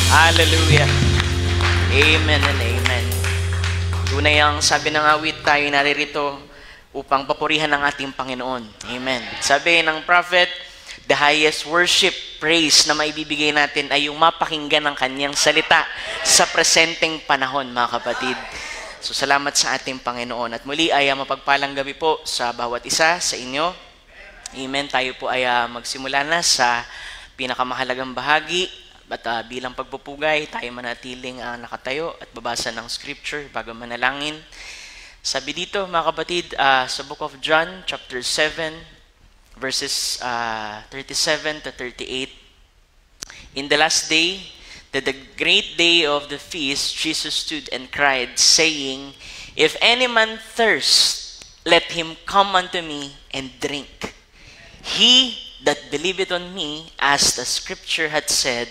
Hallelujah. Amen and amen. Tunay ang sabi ng awit, tayo naririto upang papurihan ang ating Panginoon. Amen. Sabi ng prophet, the highest worship, praise na maibibigay natin ay yung mapakinggan ng kanyang salita sa presenteng panahon, mga kapatid. So salamat sa ating Panginoon. At muli ay mapagpalang gabi po sa bawat isa sa inyo. Amen. Tayo po ay magsimula na sa pinakamahalagang bahagi. At bilang pagpupugay, tayo manatiling nakatayo at babasa ng scripture bago manalangin. Sabi dito, mga kapatid, sa book of John, chapter 7, verses 37 to 38. In the last day, the great day of the feast, Jesus stood and cried, saying, "If any man thirst, let him come unto me and drink. He that believeth on me, as the scripture had said,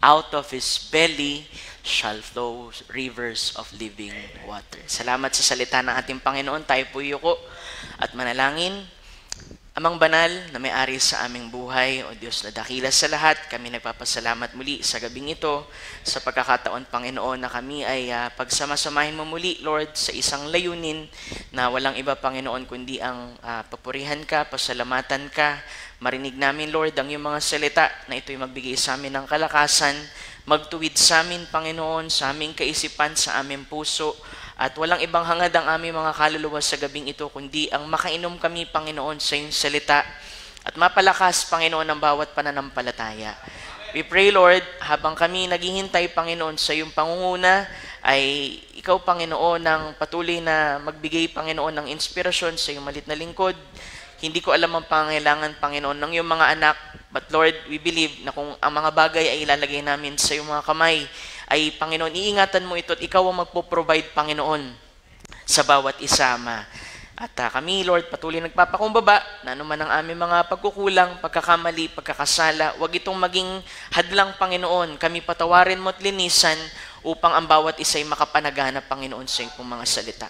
out of his belly shall flow rivers of living water." Salamat sa salita ng ating Panginoon. Tayo po yuko at manalangin. Amang banal na may-ari sa aming buhay, o Diyos na dakila sa lahat, kami nagpapasalamat muli sa gabing ito, sa pagkakataon, Panginoon, na kami ay pagsamasamahin mo muli, Lord, sa isang layunin na walang iba, Panginoon, kundi ang papurihan ka, pasalamatan ka. Marinig namin, Lord, ang iyong mga salita na ito'y magbigay sa amin ng kalakasan, magtuwid sa amin, Panginoon, sa aming kaisipan, sa aming puso, at walang ibang hangad ang aming mga kaluluwa sa gabing ito, kundi ang makainom kami, Panginoon, sa iyong salita at mapalakas, Panginoon, ang bawat pananampalataya. We pray, Lord, habang kami naghihintay, Panginoon, sa iyong pangunguna, ay ikaw, Panginoon, ang patuloy na magbigay, Panginoon, ng inspirasyon sa iyong malit na lingkod. Hindi ko alam ang pangailangan, Panginoon, ng iyong mga anak, but Lord, we believe na kung ang mga bagay ay ilalagay namin sa iyong mga kamay, ay, Panginoon, iingatan mo ito at ikaw ang magpo-provide, Panginoon, sa bawat isama. At kami, Lord, patuloy nagpapakumbaba na anuman ang aming mga pagkukulang, pagkakamali, pagkakasala, wag itong maging hadlang, Panginoon. Kami patawarin mo at linisan upang ang bawat isa ay makapanaganap, Panginoon, sa iyong mga salita.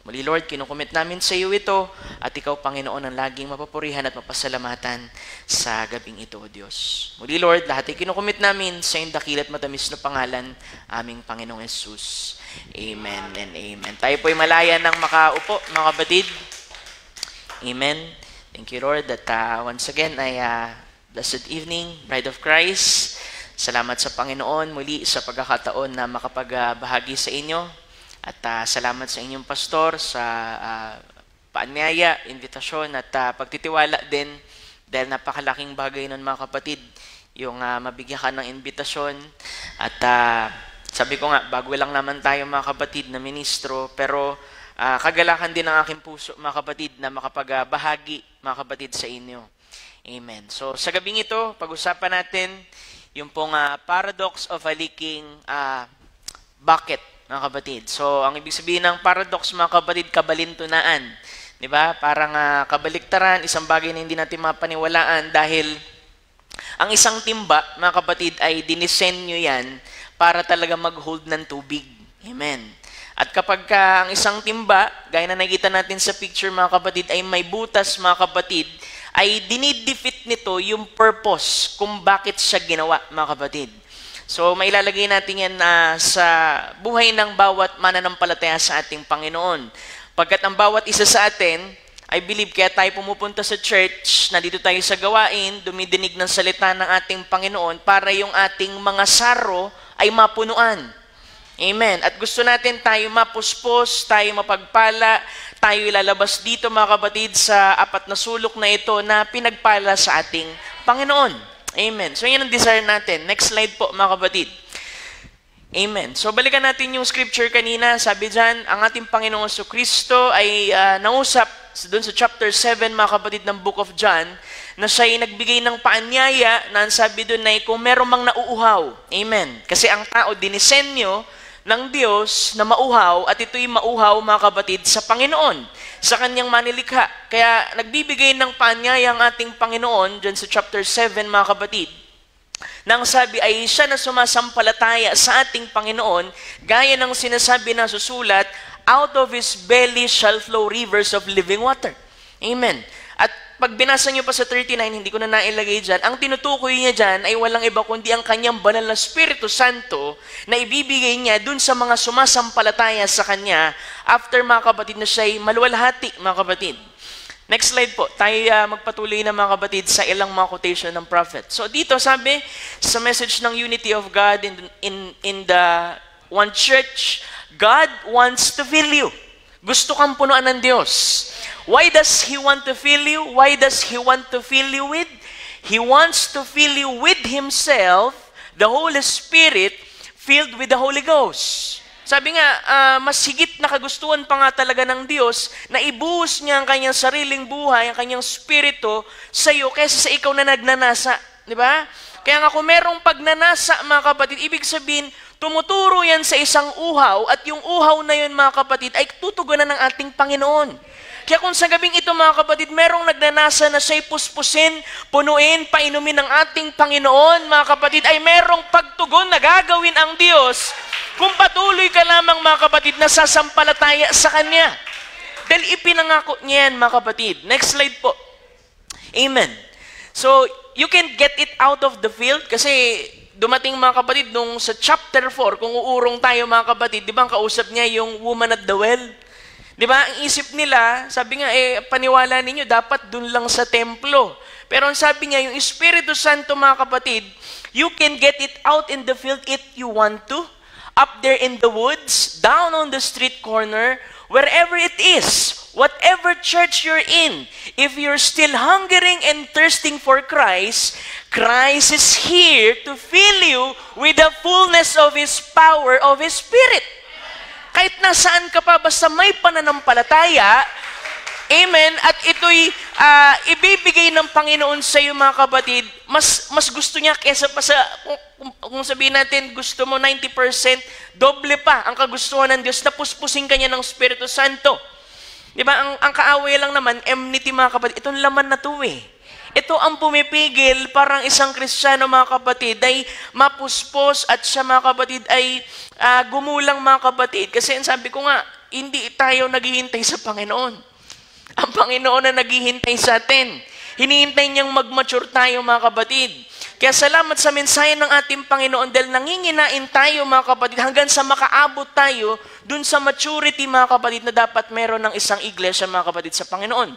Muli, Lord, kinukumit namin sa iyo ito at ikaw, Panginoon, ang laging mapapurihan at mapasalamatan sa gabing ito, O Diyos. Muli, Lord, lahat ay kinukumit namin sa iyong dakil at matamis na pangalan, aming Panginoong Jesus. Amen and amen. Tayo po'y malaya ng makaupo, mga kapatid. Amen. Thank you, Lord, that once again ay blessed evening, Bride of Christ. Salamat sa Panginoon muli sa pagkakataon na makapagbahagi sa inyo. At salamat sa inyong pastor sa paanyaya, invitasyon at pagtitiwala din dahil napakalaking bagay nun, mga kapatid, yung mabigyan ka ng invitasyon. At sabi ko nga, bago lang naman tayo, mga kapatid, na ministro, pero kagalakan din ng aking puso, mga kapatid, na makapagbahagi, mga kapatid, sa inyo. Amen. So sa gabing ito, pag-usapan natin yung pong paradox of a leaking bucket, mga kapatid. So, ang ibig sabihin ng paradox, mga kapatid, kabalintunaan. Di ba? Parang kabaliktaran, isang bagay na hindi natin mapaniwalaan dahil ang isang timba, mga kapatid, ay dinisenyo yan para talaga mag-hold ng tubig. Amen. At kapag ang isang timba, gaya na nakita natin sa picture, mga kapatid, ay may butas, mga kapatid, ay dinidefeat nito yung purpose kung bakit siya ginawa, mga kapatid. So, mailalagay natin yan sa buhay ng bawat mananampalataya sa ating Panginoon. Pagkat ang bawat isa sa atin, I believe, kaya tayo pumupunta sa church, nandito tayo sa gawain, dumidinig ng salita ng ating Panginoon para yung ating mga saro ay mapunuan. Amen. At gusto natin tayo mapuspos, tayo mapagpala, tayo ilalabas dito, mga kapatid, sa apat na sulok na ito na pinagpala sa ating Panginoon. Amen. So, yan ang desire natin. Next slide po, mga kapatid. Amen. So, balikan natin yung scripture kanina. Sabi dyan, ang ating Panginoong Kristo ay nausap doon sa chapter 7, mga kapatid, ng book of John, na siya ay nagbigay ng paanyaya na sabi doon na kung meron mang nauuhaw. Amen. Kasi ang tao, dinisenyo ng Diyos na mauhaw, at ito'y mauhaw, mga kapatid, sa Panginoon, sa kanyang manilikha. Kaya nagbibigay ng paanyaya ang ating Panginoon dyan sa chapter 7, mga kapatid, nang sabi ay siya na sumasampalataya sa ating Panginoon, gaya ng sinasabi na susulat, out of his belly shall flow rivers of living water. Amen. At pag binasa niyo pa sa 39, hindi ko na nailagay dyan, ang tinutukoy niya dyan ay walang iba kundi ang kanyang banal na Espiritu Santo na ibibigay niya dun sa mga sumasampalataya sa kanya after, mga kapatid, na siya'y maluwalhati, mga kapatid. Next slide po. Tayo magpatuloy na, mga kapatid, sa ilang mga quotation ng prophet. So dito sabi, sa message ng unity of God in the one church, God wants to fill you. Gusto kang punuan ng Diyos. Why does He want to fill you? Why does He want to fill you with? He wants to fill you with Himself, the Holy Spirit, filled with the Holy Ghost. Sabi nga, mas higit na kagustuhan pa nga talaga ng Diyos na ibuhos niya ang kanyang sariling buhay, ang kanyang spirito sa iyo kaysa sa ikaw na nagnanasa. Di ba? Kaya nga kung merong pagnanasa, mga kapatid, ibig sabihin, tumuturo yan sa isang uhaw at yung uhaw na yun, mga kapatid, ay tutugunan ng ating Panginoon. Kaya kung sa gabing ito, mga kapatid, merong nagnanasa na siya'y puspusin, punuin, painumin ng ating Panginoon, mga kapatid, ay merong pagtugon na gagawin ang Diyos kung patuloy ka lamang, mga kapatid, na sasampalataya sa Kanya. Dahil ipinangako niya yan, mga kapatid. Next slide po. Amen. So, you can get it out of the field kasi dumating, mga kapatid, nung sa chapter 4, kung uurong tayo, mga kapatid, di ba ang kausap niya yung woman at the well? Di ba? Ang isip nila, sabi nga, paniwala ninyo, dapat dun lang sa templo. Pero ang sabi niya, yung Espiritu Santo, mga kapatid, you can get it out in the field if you want to. Up there in the woods, down on the street corner, wherever it is, whatever church you're in, if you're still hungering and thirsting for Christ, Christ is here to fill you with the fullness of His power, of His Spirit. Kahit nasaan ka pa, basta may pananampalataya, amen, at ito'y ibibigay ng Panginoon sa iyo, mga kapatid, mas gusto niya kesa pa sa, kung sabihin natin, gusto mo 90%, doble pa ang kagustuhan ng Diyos na puspusin ka niya ng Espiritu Santo. Di ba? Ang kaaway lang naman, enmity, mga kapatid, itong laman na to Ito ang pumipigil parang isang Kristiyano, mga kapatid, ay mapuspos at siya, mga kapatid, ay gumulang, mga kapatid. Kasi sabi ko nga, hindi tayo naghihintay sa Panginoon. Ang Panginoon na naghihintay sa atin. Hinihintay niyang mag-mature tayo, mga kapatid. Kaya salamat sa mensahe ng ating Panginoon dahil nanginginain tayo, mga kapatid, hanggang sa makaabot tayo dun sa maturity, mga kapatid, na dapat meron ng isang iglesia, mga kapatid, sa Panginoon.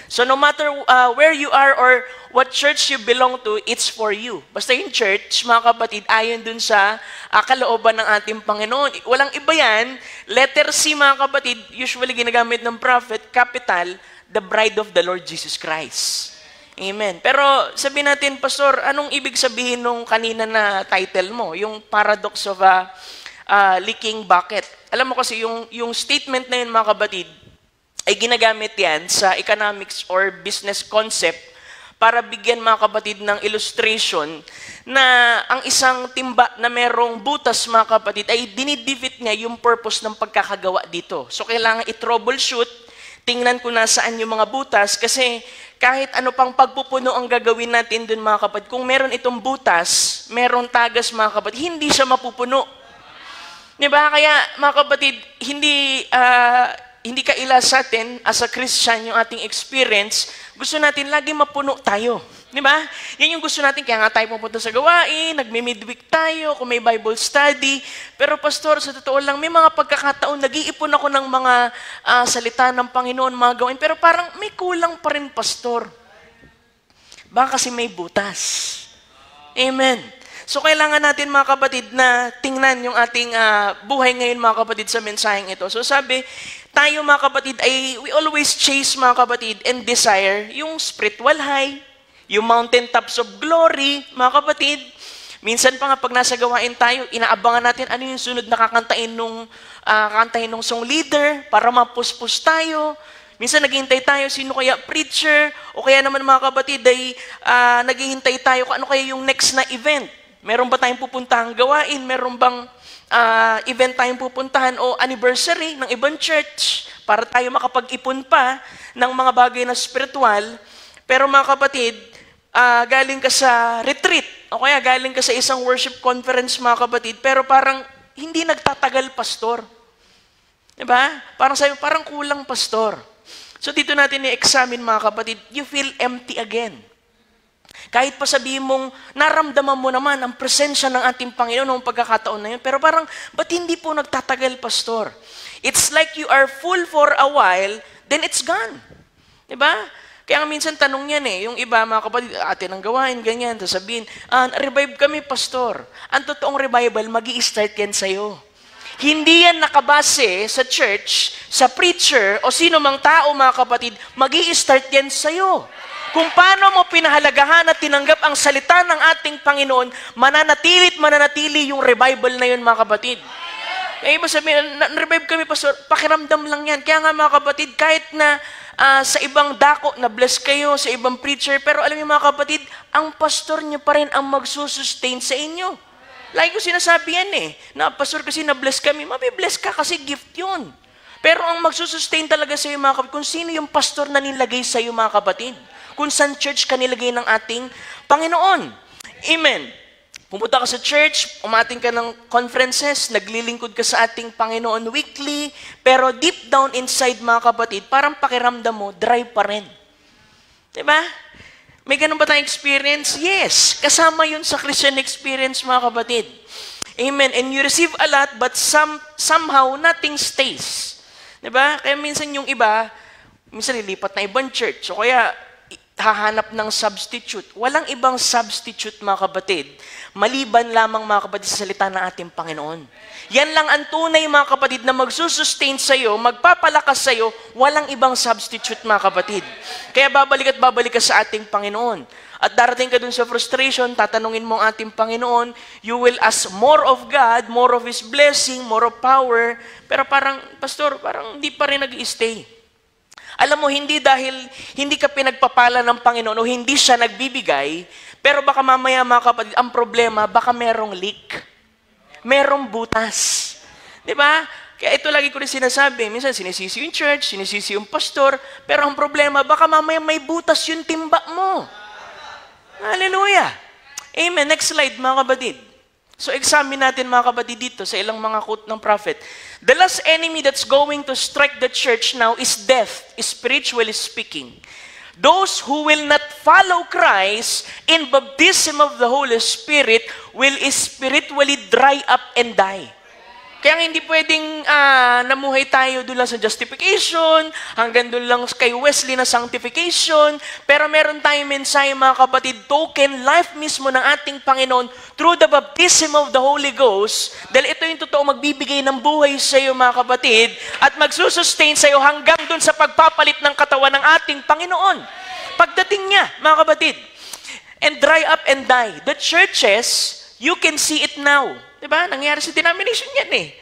So no matter where you are or what church you belong to, it's for you. Basta yung church, mga kapatid, ayon dun sa kalooban ng ating Panginoon. Walang iba yan. Letter C, mga kapatid, usually ginagamit ng prophet, capital, the bride of the Lord Jesus Christ. Amen. Pero sabihin natin, Pastor, anong ibig sabihin nung kanina na title mo? Yung paradox of a leaking bucket. Alam mo kasi, yung statement na yun, mga kapatid, ay ginagamit yan sa economics or business concept para bigyan, mga kapatid, ng illustration na ang isang timba na merong butas, mga kapatid, ay dinidivit niya yung purpose ng pagkakagawa dito. So, kailangan i-troubleshoot, tingnan ko nasaan yung mga butas kasi kahit ano pang pagpupuno ang gagawin natin dun, mga kapatid, kung meron itong butas, meron tagas, mga kapatid, hindi siya mapupuno. Diba? Kaya, mga kapatid, hindi kaila sa atin, as a Christian, yung ating experience, gusto natin lagi mapuno tayo. Di ba? Yan yung gusto natin, kaya nga tayo pupunta sa gawain, nagmi-midweek tayo, kung may Bible study. Pero Pastor, sa totoo lang, may mga pagkakataon, nag-iipon ako ng mga salita ng Panginoon, mga gawain, pero parang may kulang pa rin, Pastor. Baka kasi may butas. Amen. So, kailangan natin, mga kapatid, na tingnan yung ating buhay ngayon, mga kapatid, sa mensaheng ito. So, sabi, tayo, mga kapatid, we always chase, mga kapatid, and desire yung spiritual high, yung mountaintops of glory, mga kapatid. Minsan pa nga, pag nasa gawain tayo, inaabangan natin ano yung sunod na kakantain nung song leader para mapuspos tayo. Minsan naghihintay tayo, sino kaya preacher, o kaya naman, mga kapatid, ay naghihintay tayo kung ano kaya yung next na event. Meron ba tayong pupuntahang gawain? Meron bang event tayong pupuntahan o anniversary ng ibang church para tayo makapag-ipon pa ng mga bagay na spiritual? Pero, mga kapatid, galing ka sa retreat o kaya galing ka sa isang worship conference, mga kapatid, pero parang hindi nagtatagal, Pastor. Diba? Parang kulang, Pastor. So dito natin i-examine mga kapatid, you feel empty again. Kahit pa sabihin mong naramdaman mo naman ang presensya ng ating Panginoon noong pagkakataon na yun, pero parang, ba't hindi po nagtatagal, Pastor? It's like you are full for a while, then it's gone. Diba? Kaya nga minsan tanong yan yung iba, mga kapatid, atin ang gawain, ganyan, sasabihin, revive kami, Pastor. Ang totoong revival, magi-start yan sa'yo. Hindi yan nakabase sa church, sa preacher, o sino mang tao, mga kapatid, magi-start yan sa'yo. Kung paano mo pinahalagahan at tinanggap ang salita ng ating Panginoon, mananatili yung revival na yun, mga kapatid. Kaya iba sabihin, revive kami, Pastor, pakiramdam lang yan. Kaya nga, mga kapatid, kahit na sa ibang dako, na-bless kayo, sa ibang preacher, pero alam niyo, mga kapatid, ang pastor niyo pa rin ang magsusustain sa inyo. Lagi ko sinasabi yan na pastor kasi na-bless kami, mabibless ka kasi gift yun. Pero ang magsusustain talaga sa iyo, mga kapatid, kung sino yung pastor na nilagay sa iyo, mga kapatid. Kung saan church ka nilagay ng ating Panginoon. Amen. Pumunta ka sa church, umating ka ng conferences, naglilingkod ka sa ating Panginoon weekly, pero deep down inside, mga kapatid, parang pakiramdam mo, dry pa rin. Diba? May ganun ba tayong experience? Yes. Kasama yun sa Christian experience, mga kapatid. Amen. And you receive a lot, but somehow, nothing stays. Diba? Kaya minsan yung iba, minsan lilipat na ibang church. So kaya, hahanap ng substitute. Walang ibang substitute, mga kapatid, maliban lamang, mga kapatid, sa salita ng ating Panginoon. Yan lang ang tunay, mga kapatid, na magsusustain sa'yo, magpapalakas sa'yo, walang ibang substitute, mga kapatid. Kaya babalik at babalik ka sa ating Panginoon. At darating ka dun sa frustration, tatanungin mo ang ating Panginoon, you will ask more of God, more of His blessing, more of power, pero parang, Pastor, parang hindi pa rin nag-i-stay. Alam mo, hindi dahil hindi ka pinagpapala ng Panginoon o hindi siya nagbibigay, pero baka mamaya, mga kapatid, ang problema, baka merong leak. Merong butas. Diba? Kaya ito lagi ko rin sinasabi, minsan sinisisi yung church, sinisisi yung pastor, pero ang problema, baka mamaya may butas yung timba mo. Hallelujah! Amen. Next slide, mga kapatid. So, examine natin, mga kapatid, dito sa ilang mga quote ng prophet. The last enemy that's going to strike the church now is death, spiritually speaking. Those who will not follow Christ in baptism of the Holy Spirit will spiritually dry up and die. Kaya hindi pwedeng namuhay tayo doon lang sa justification, hanggang doon lang kay Wesley na sanctification, pero meron tayong mensahe, mga kapatid, token life mismo ng ating Panginoon through the baptism of the Holy Ghost, dahil ito yung totoo magbibigay ng buhay sa iyo, mga kapatid, at magsusustain sa iyo hanggang doon sa pagpapalit ng katawan ng ating Panginoon. Pagdating niya, mga kapatid, and dry up and die. The churches, you can see it now. Diba? Nangyari sa denomination yan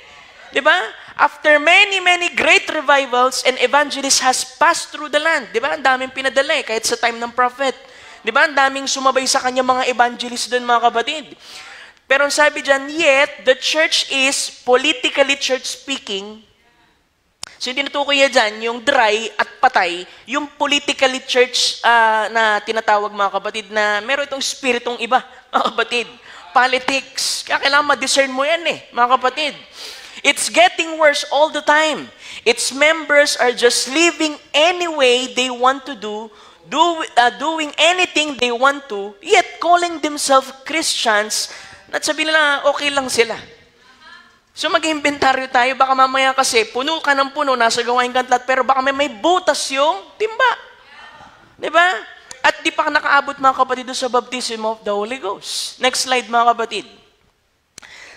Diba? After many, many great revivals and evangelists has passed through the land. Diba? Ang daming pinadala kahit sa time ng prophet. Diba? Ang daming sumabay sa kanya mga evangelists doon, mga kapatid. Pero sabi dyan, yet, the church is politically church speaking. So hindi natukoy dyan, yung dry at patay, yung politically church na tinatawag, mga kapatid, na meron itong spiritong iba, mga kapatid. Politics. Kaya kailangan ma-discern mo yan mga kapatid. It's getting worse all the time. Its members are just living any way they want to doing anything they want to, yet calling themselves Christians, at sabi nila, okay lang sila. So mag-inventaryo tayo, baka mamaya kasi, puno ka ng puno, nasa gawain kantlat, pero baka may butas yung timba. Diba? At di pa nakaabot, mga kapatid, sa baptism of the Holy Ghost. Next slide, mga kapatid.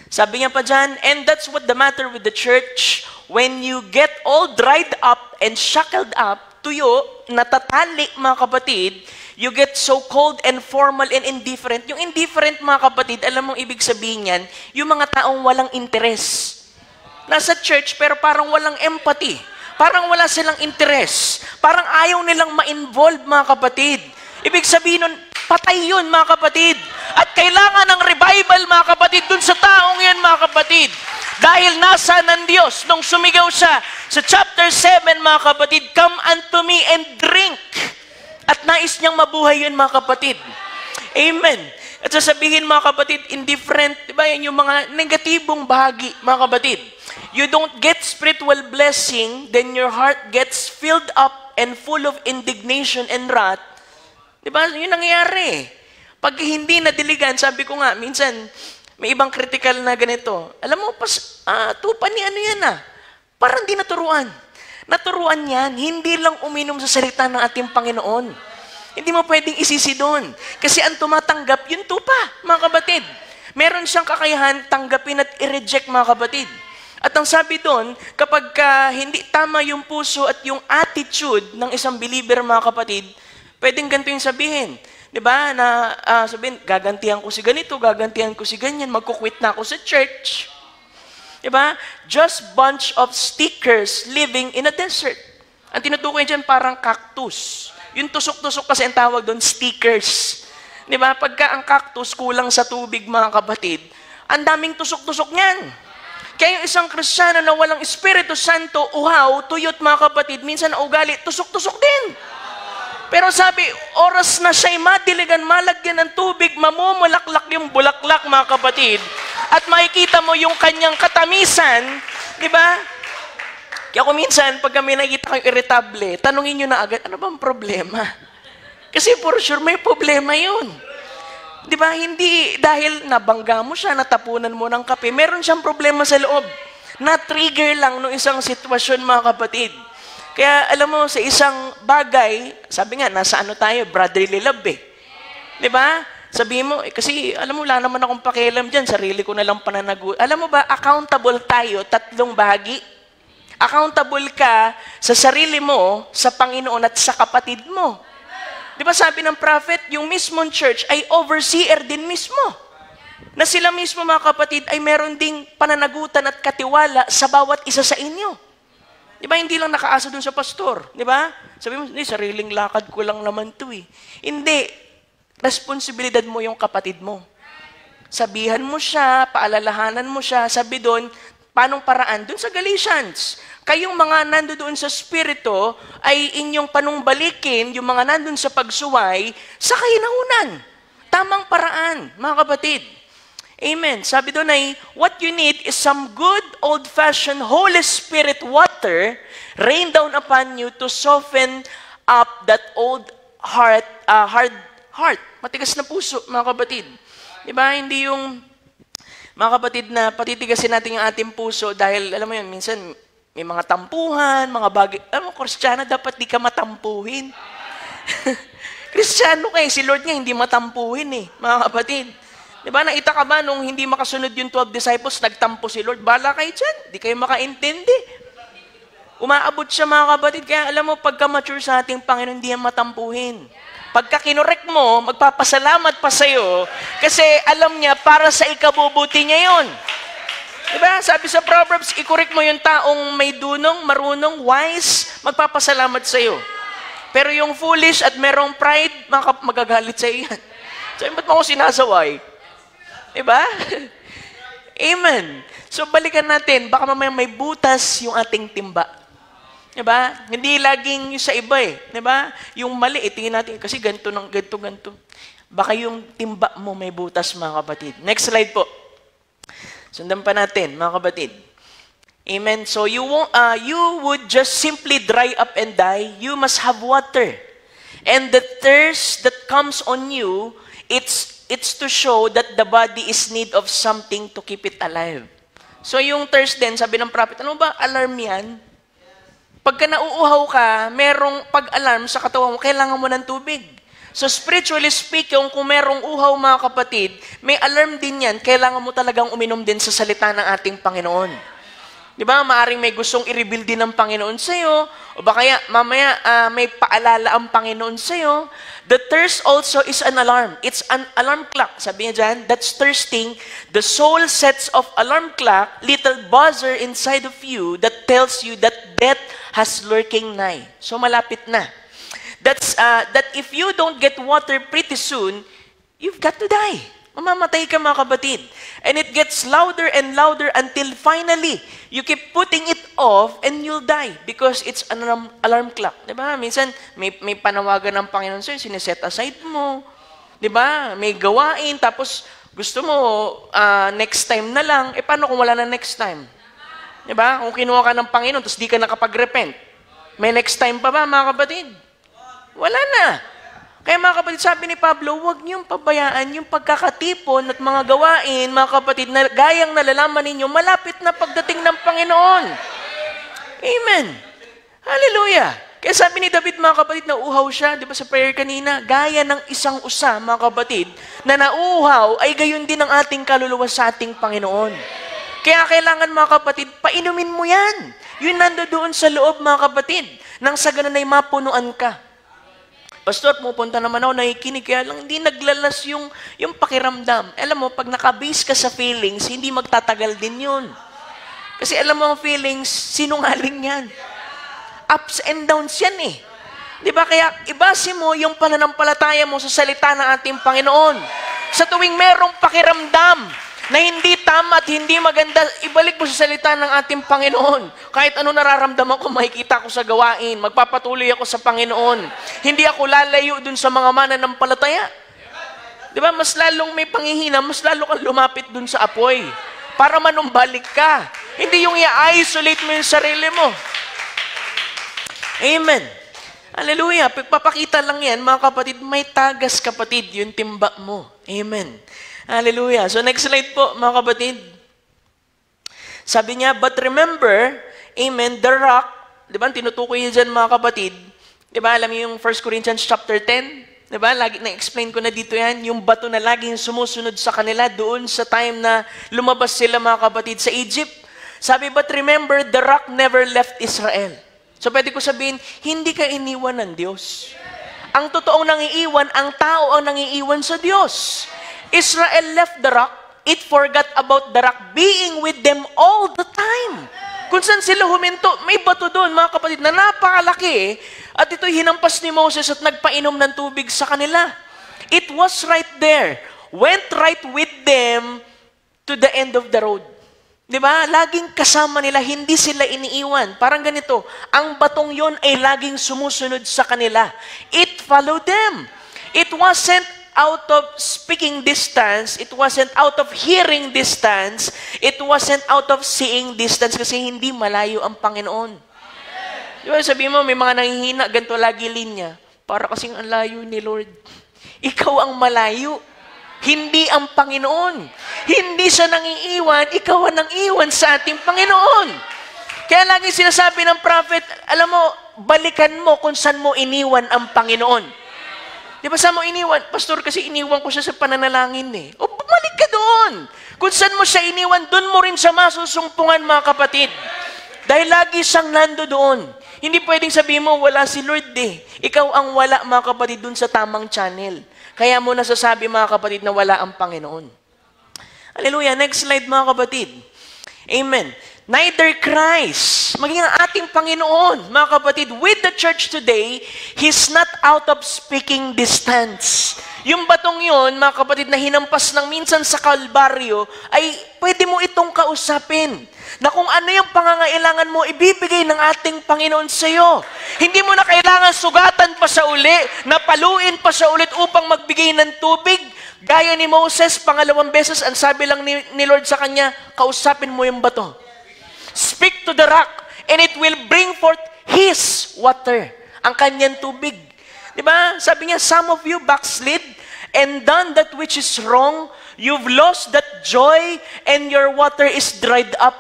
Sabi niya pa dyan, and that's what the matter with the church. When you get all dried up and shackled up, tuyo, natatali, mga kapatid, you get so cold and formal and indifferent. Yung indifferent, mga kapatid, alam mong ibig sabihin yan, yung mga taong walang interes. Nasa church, pero parang walang empathy. Parang wala silang interest. Parang ayaw nilang ma-involve, mga kapatid. Ibig sabihin nun, patay yun, mga kapatid. At kailangan ng revival, mga kapatid, dun sa taong yan, mga kapatid. Dahil nasa ng Diyos, nung sumigaw siya sa chapter 7, mga kapatid, come unto me and drink. At nais niyang mabuhay yun, mga kapatid. Amen. At sasabihin, mga kapatid, indifferent, diba yan yung mga negatibong bahagi, mga kapatid. You don't get spiritual blessing, then your heart gets filled up and full of indignation and wrath, di ba? Yun nangyayari. Pag hindi nadiligan, sabi ko nga, minsan, may ibang critical na ganito. Alam mo, tupa ni ano yan Parang di naturuan. Naturuan yan, hindi lang uminom sa salita ng ating Panginoon. Hindi mo pwedeng isisi doon. Kasi ang tumatanggap, yung tupa, mga kapatid. Meron siyang kakayahan, tanggapin at i-reject, mga kapatid. At ang sabi doon, kapag hindi tama yung puso at yung attitude ng isang believer, mga kapatid, pwedeng ganito yung sabihin. Di ba? Na sabihin, gagantihan ko si ganito, gagantihan ko si ganyan, magkukwit na ako sa church. Di ba? Just bunch of stickers living in a desert. Ang tinutukoy dyan parang cactus. Yung tusok-tusok kasi ang tawag doon, stickers. Di ba? Pagka ang cactus kulang sa tubig, mga kapatid, ang daming tusok-tusok niyan. Kaya yung isang Kristiyano na walang Espiritu Santo, uhaw, tuyot, mga kapatid, minsan na ugali, tusok-tusok din. Pero sabi, oras na siya'y madiligan, malagyan ng tubig, mamumulaklak yung bulaklak, mga kapatid. At makikita mo yung kanyang katamisan, di ba? Kaya kung minsan, pag kami nakikita kayong irritable, tanungin nyo na agad, ano bang problema? Kasi for sure, may problema yun. Di ba? Hindi dahil nabangga mo siya, natapunan mo ng kape, meron siyang problema sa loob. Na-trigger lang no isang sitwasyon, mga kapatid. Kaya alam mo, sa isang bagay, sabi nga, nasa ano tayo, brotherly love Di ba? Sabihin mo, kasi alam mo, wala naman akong pakialam dyan, sarili ko na lang pananagot. Alam mo ba, accountable tayo, 3 bahagi. Accountable ka sa sarili mo, sa Panginoon at sa kapatid mo. Di ba sabi ng prophet, yung mismong church ay overseer din mismo. Na sila mismo, mga kapatid, ay meron ding pananagutan at katiwala sa bawat isa sa inyo. Di ba, hindi lang nakaasa dun sa pastor. Di ba? Sabi mo, sariling lakad ko lang naman to Hindi. Responsibilidad mo yung kapatid mo. Sabihan mo siya, paalalahanan mo siya, sabi doon, paanong paraan? Doon sa Galatians. Kayong mga nandoon sa Espiritu ay inyong panumbalikin, yung mga nandun sa pagsuway, sa kahinahunan. Tamang paraan, mga kapatid. Amen. Sabi doon ay, what you need is some good old-fashioned Holy Spirit water rain down upon you to soften up that old hard heart. Matigas na puso, mga kapatid. Diba? Hindi yung, mga kapatid, na patitigasin natin yung ating puso dahil, alam mo yun, minsan, may mga tampuhan, mga bagay. Alam mo, Kristiyano, dapat di ka matampuhin. Kristiyano si Lord nga hindi matampuhin mga kapatid. Di ba, naita ka ba nung hindi makasunod yung 12 disciples, nagtampo si Lord? Bala kayo dyan, di kayo makaintindi. Umaabot siya, mga kapatid, kaya alam mo, pagka mature sa ating Panginoon, hindi yan matampuhin. Pagka kinorek mo, magpapasalamat pa sa'yo, kasi alam niya, para sa ikabubuti niya yon. Diba? Sabi sa Proverbs, i-correct mo yung taong may dunong, marunong, wise, magpapasalamat sa'yo. Pero yung foolish at merong pride, magagalit sa'yo yan. Sabi, ba't mo ako sinasaway? Diba? Amen. So, balikan natin. Baka mamaya may butas yung ating timba. Diba? Hindi laging yung sa iba Diba? Yung mali, tingin natin, kasi ganito. Baka yung timba mo may butas, mga kapatid. Next slide po. Sundan pa natin, mga kapatid. Amen. So you would just simply dry up and die. You must have water. And the thirst that comes on you, it's to show that the body is need of something to keep it alive. So yung thirst din, sabi ng prophet, ano ba alarm yan? Pagka nauuhaw ka, merong pag-alarm sa katawan mo, kailangan mo ng tubig. So spiritually speaking, kung merong uhaw, mga kapatid, may alarm din yan, kailangan mo talagang uminom din sa salita ng ating Panginoon. Di ba? Maaring may gustong i-reveal din ng Panginoon sa'yo, o ba kaya mamaya may paalala ang Panginoon sa'yo. The thirst also is an alarm. It's an alarm clock. Sabi niya dyan, that's thirsting. The soul sets off alarm clock, little buzzer inside of you that tells you that death has lurking nigh. So malapit na. That if you don't get water pretty soon, you've got to die. Mamamatay ka, mga kapatid. And it gets louder and louder until finally, you keep putting it off and you'll die because it's an alarm clock. Diba? Minsan, may panawagan ng Panginoon sa'yo, sineset aside mo. Diba? May gawain, tapos gusto mo, next time na lang. Paano kung wala na next time? Diba? Kung kinuha ka ng Panginoon, tapos di ka nakapag-repent. May next time pa ba, mga kapatid? Wala na. Kaya mga kapatid, sabi ni Pablo, huwag niyong pabayaan yung pagkakatipon at mga gawain, mga kapatid, na gayang nalalaman ninyo, malapit na pagdating ng Panginoon. Amen. Hallelujah. Kaya sabi ni David, mga kapatid, nauuhaw siya, di ba sa prayer kanina, gaya ng isang usa, mga kapatid, na nauuhaw ay gayon din ang ating kaluluwa sa ating Panginoon. Kaya kailangan, mga kapatid, painumin mo yan. Yun nandoon sa loob, mga kapatid, nang sa ganun ay mapunuan ka. Pastor, pupunta naman ako, nakikinig, kaya lang hindi naglalas yung pakiramdam. Alam mo, pag nakabase ka sa feelings, hindi magtatagal din yun. Kasi alam mo ang feelings, sinungaling yan. Ups and downs yan eh. Di ba? Kaya ibase mo yung pananampalataya mo sa salita ng ating Panginoon. Sa tuwing merong pakiramdam na hindi tama at hindi maganda, ibalik mo sa salita ng ating Panginoon. Kahit ano nararamdaman ko, makikita ko sa gawain. Magpapatuloy ako sa Panginoon. Hindi ako lalayo dun sa mga mananampalataya. Di ba? Mas lalong may panghihina, mas lalo kang lumapit dun sa apoy para manumbalik ka. Hindi yung i-isolate mo yung sarili mo. Amen. Hallelujah. Pagpapakita lang yan, mga kapatid, may tagas kapatid, yung timba mo. Amen. Hallelujah. So next slide po, mga kapatid. Sabi niya, but remember, amen, the rock, di ba, tinutukoy niya dyan, mga kapatid, di ba, alam niyo yung 1 Corinthians chapter 10, di ba, lagi na-explain ko na dito yan, yung bato na laging sumusunod sa kanila doon sa time na lumabas sila, mga kapatid, sa Egypt. Sabi, but remember, the rock never left Israel. So pwede ko sabihin, hindi ka iniwan ng Diyos. Ang totoong nangiiwan, ang tao ang nangiiwan sa Diyos. Israel left the rock, it forgot about the rock being with them all the time. Kung saan sila huminto, may bato doon, mga kapatid, na napakalaki, at ito'y hinampas ni Moses at nagpainom ng tubig sa kanila. It was right there, went right with them to the end of the road. Di ba? Laging kasama nila, hindi sila iniiwan. Parang ganito, ang batong yon ay laging sumusunod sa kanila. It followed them. It wasn't out of speaking distance, it wasn't out of hearing distance, it wasn't out of seeing distance kasi hindi malayo ang Panginoon. Di ba? Sabi mo, may mga nanghihina, ganito lagi linya. Para kasing ang layo ni Lord. Ikaw ang malayo. Hindi ang Panginoon. Hindi siya nangiiwan, ikaw ang nangiiwan sa ating Panginoon. Kaya lagi sinasabi ng prophet, alam mo, balikan mo kung saan mo iniwan ang Panginoon. Di ba saan mo iniwan? Pastor, kasi iniwan ko siya sa pananalangin eh. O, bumalik ka doon. Kung saan mo siya iniwan, doon mo rin siya masusumpungan, mga kapatid. Dahil lagi siyang nando doon. Hindi pwedeng sabihin mo, wala si Lord eh. Ikaw ang wala, mga kapatid, doon sa tamang channel. Kaya mo nasasabi, mga kapatid, na wala ang Panginoon. Hallelujah. Next slide, mga kapatid. Amen. Neither Christ, maging ang ating Panginoon, mga kapatid, with the church today, He's not out of speaking distance. Yung batong yon, mga kapatid, na hinampas ng minsan sa Kalbaryo, ay pwede mo itong kausapin. Na kung ano yung pangangailangan mo, ibibigay ng ating Panginoon sa iyo. Hindi mo na kailangan sugatan pa sa uli, napaluin pa sa ulit upang magbigay ng tubig. Gaya ni Moses, pangalawang beses, ang sabi lang ni Lord sa kanya, kausapin mo yung bato. Speak to the rock, and it will bring forth His water, ang kanyang tubig. Diba? Sabi niya, some of you backslid and done that which is wrong. You've lost that joy, and your water is dried up.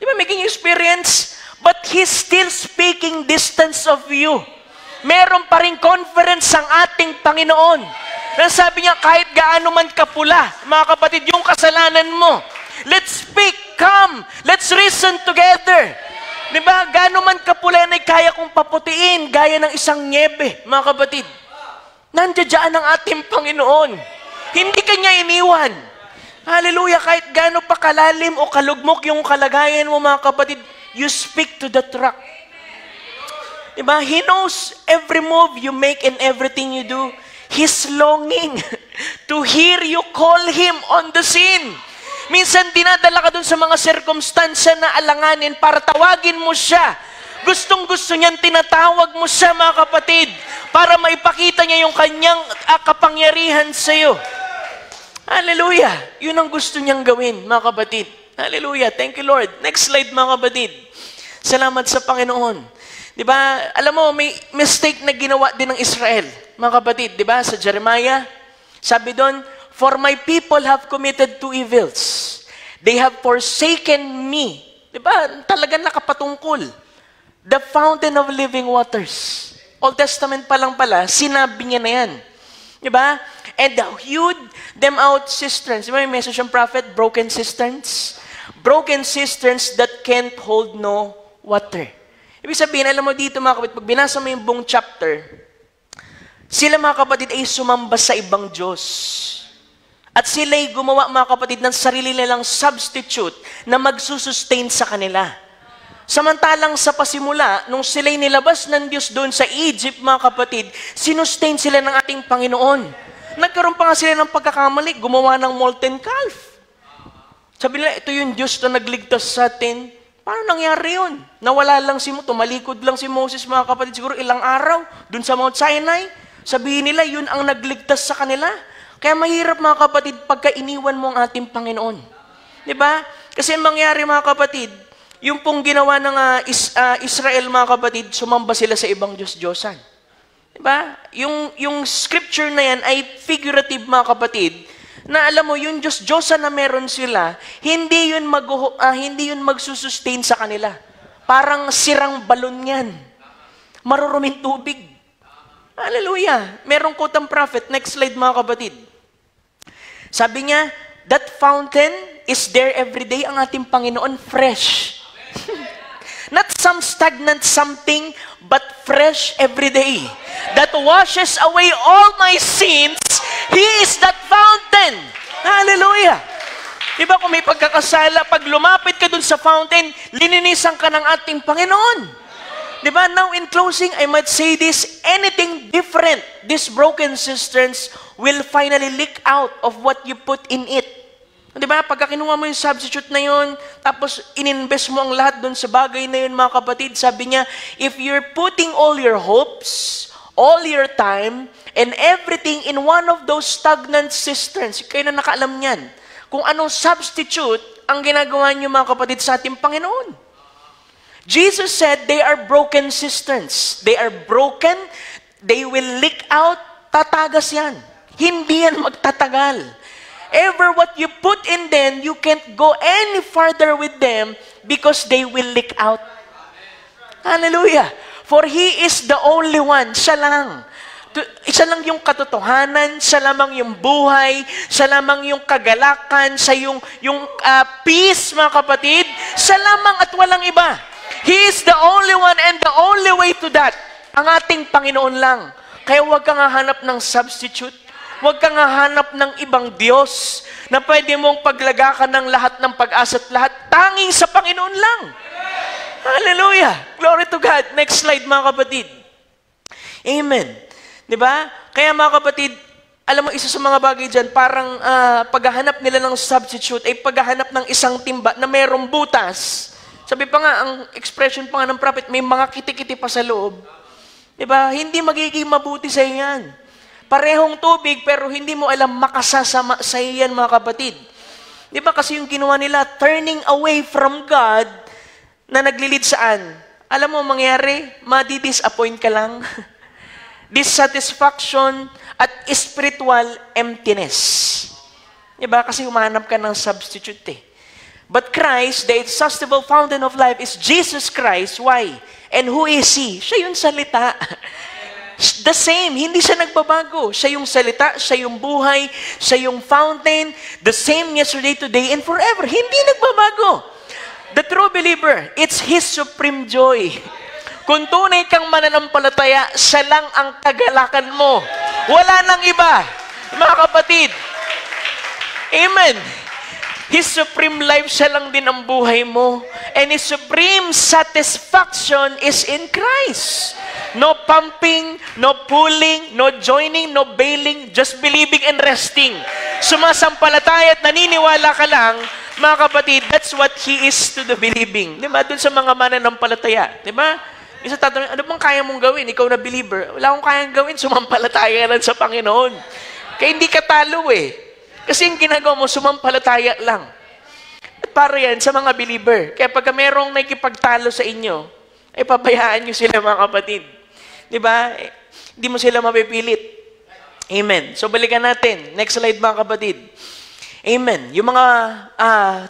Diba? Making experience, but He's still speaking distance of you. Meron pa rin conference ang ating Panginoon. Na sabi niya, kahit gaano man kapula, mga kapatid, yung kasalanan mo, let's speak, come, let's reason together. Diba? Gaano man kapula ay kaya kong paputiin, gaya ng isang nyebe, mga kapatid. Nandiyan ang ating Panginoon. Hindi kanya iniwan. Hallelujah, kahit gaano pa kalalim o kalugmok yung kalagayan mo, mga kapatid, you speak to that rock. Diba? He knows every move you make and everything you do. He's longing to hear you call Him on the scene. Minsan dinadala ka dun sa mga circumstansya na alanganin para tawagin mo siya. Gustong-gusto niyang tinatawag mo siya, mga kapatid, para maipakita niya yung kanyang kapangyarihan sa iyo. Hallelujah. Yun ang gusto niyang gawin, mga kapatid. Hallelujah. Thank you, Lord. Next slide, mga kapatid. Salamat sa Panginoon. Di ba? Alam mo, may mistake na ginawa din ng Israel, mga kapatid. Di ba? Sa Jeremiah, sabi doon, "For my people have committed two evils. They have forsaken me." Di ba? Talagang nakapatungkol. "The fountain of living waters." Old Testament pa lang pala, sinabi niya na yan. Di ba? "And hewed them out cisterns." Di ba may message ng prophet? Broken cisterns. Broken cisterns that can't hold no water. Ibig sabihin, alam mo dito mga kapatid, pag binasa mo yung buong chapter, sila mga kapatid ay sumamba sa ibang Diyos. At sila ay gumawa mga kapatid ng sarili nilang substitute na magsusustain sa kanila. Samantalang sa pasimula, nung sila'y nilabas ng Diyos doon sa Egypt mga kapatid, sinustain sila ng ating Panginoon. Nagkaroon pa nga sila ng pagkakamali, gumawa ng molten calf. Sabi nila, ito yung Diyos na nagligtas sa atin. Paano nangyari yun? Nawala lang tumalikod lang si Moses, mga kapatid, siguro ilang araw, dun sa Mount Sinai. Sabihin nila, yun ang nagligtas sa kanila. Kaya mahirap, mga kapatid, pagka iniwan mo ang ating Panginoon. Diba? Kasi mangyari, mga kapatid, yung pong ginawa ng Israel, mga kapatid, sumamba sila sa ibang Diyos-Diyosan. Diba? Yung scripture na yan ay figurative, mga kapatid, na alam mo, yung Diyos-Diyosa na meron sila, hindi yun magsusustain sa kanila. Parang sirang balon yan. Maruruming tubig. Hallelujah. Merong quote ang prophet. Next slide mga kapatid. Sabi niya, "That fountain is there every day." Ang ating Panginoon, fresh. Not some stagnant something, but fresh every day. That washes away all my sins. He is that fountain. Hallelujah. Diba kung may pagkakasala, pag lumapit ka dun sa fountain, lininisan ka ng ating Panginoon. Diba? Now in closing, I might say this, anything different, these broken cisterns will finally leak out of what you put in it. Diba? Pagka kinuha mo yung substitute na yun, tapos ininvest mo ang lahat dun sa bagay na yun, mga kapatid, sabi niya, if you're putting all your hopes, all your time, and everything in one of those stagnant cisterns, kayo na nakaalam niyan, kung anong substitute ang ginagawa niyo, mga kapatid, sa ating Panginoon. Jesus said, they are broken cisterns. They are broken, they will leak out, tatagas yan. Hindi yan magtatagal. Ever what you put in them, you can't go any farther with them because they will leak out. Hallelujah. For He is the only one. Siya lang. Siya lang yung katotohanan, siya lamang yung buhay, siya lamang yung kagalakan, siya yung peace, mga kapatid. Siya lamang at walang iba. He is the only one and the only way to that. Ang ating Panginoon lang. Kaya huwag kang hahanap ng substitute. Huwag kang hahanap ng ibang Diyos na pwede mong paglagakan ng lahat ng pag-asa at lahat. Tanging sa Panginoon lang. Hallelujah. Glory to God. Next slide, mga kapatid. Amen. Diba? Kaya mga kapatid, alam mo, isa sa mga bagay dyan, parang paghahanap nila ng substitute ay paghahanap ng isang timba na mayroong butas. Sabi pa nga, ang expression pa nga ng prophet, may mga kiti-kiti pa sa loob. Diba? Hindi magiging mabuti sa yan. Parehong tubig, pero hindi mo alam makasasama sa iyan, mga kapatid. Di ba kasi yung ginawa nila, turning away from God, na naglilid saan? Alam mo, mangyari, madi-disappoint ka lang. Dissatisfaction at spiritual emptiness. Di ba? Kasi humanap ka ng substitute eh. But Christ, the inexhaustible fountain of life, is Jesus Christ. Why? And who is He? Siya yung salita. The same, hindi siya nagbabago. Siya yung salita, siya yung buhay, siya yung fountain, the same yesterday, today, and forever. Hindi nagbabago. The true believer, it's His supreme joy. Kung tunay kang mananampalataya, siya lang ang kagalakan mo. Wala nang iba, mga kapatid. Amen. His supreme life, siya lang din ang buhay mo. And His supreme satisfaction is in Christ. No pumping, no pulling, no joining, no bailing, just believing and resting. Sumasampalataya at naniniwala ka lang, mga kapatid, that's what He is to the believing. Diba? Doon sa mga mananampalataya. Diba? Isa tatanungin, ano bang kaya mong gawin? Ikaw na believer. Wala akong kayang gawin, sumampalataya lang sa Panginoon. Kaya hindi ka talo eh. Kasi yung ginagawa mo, sumampalataya lang. At para yan sa mga believer. Kaya pagka merong nakikipagtalo sa inyo, Ay pabayaan nyo sila mga kapatid. Di ba? Hindi mo sila mapipilit. Amen. So balikan natin. Next slide mga kapatid. Amen. Yung mga,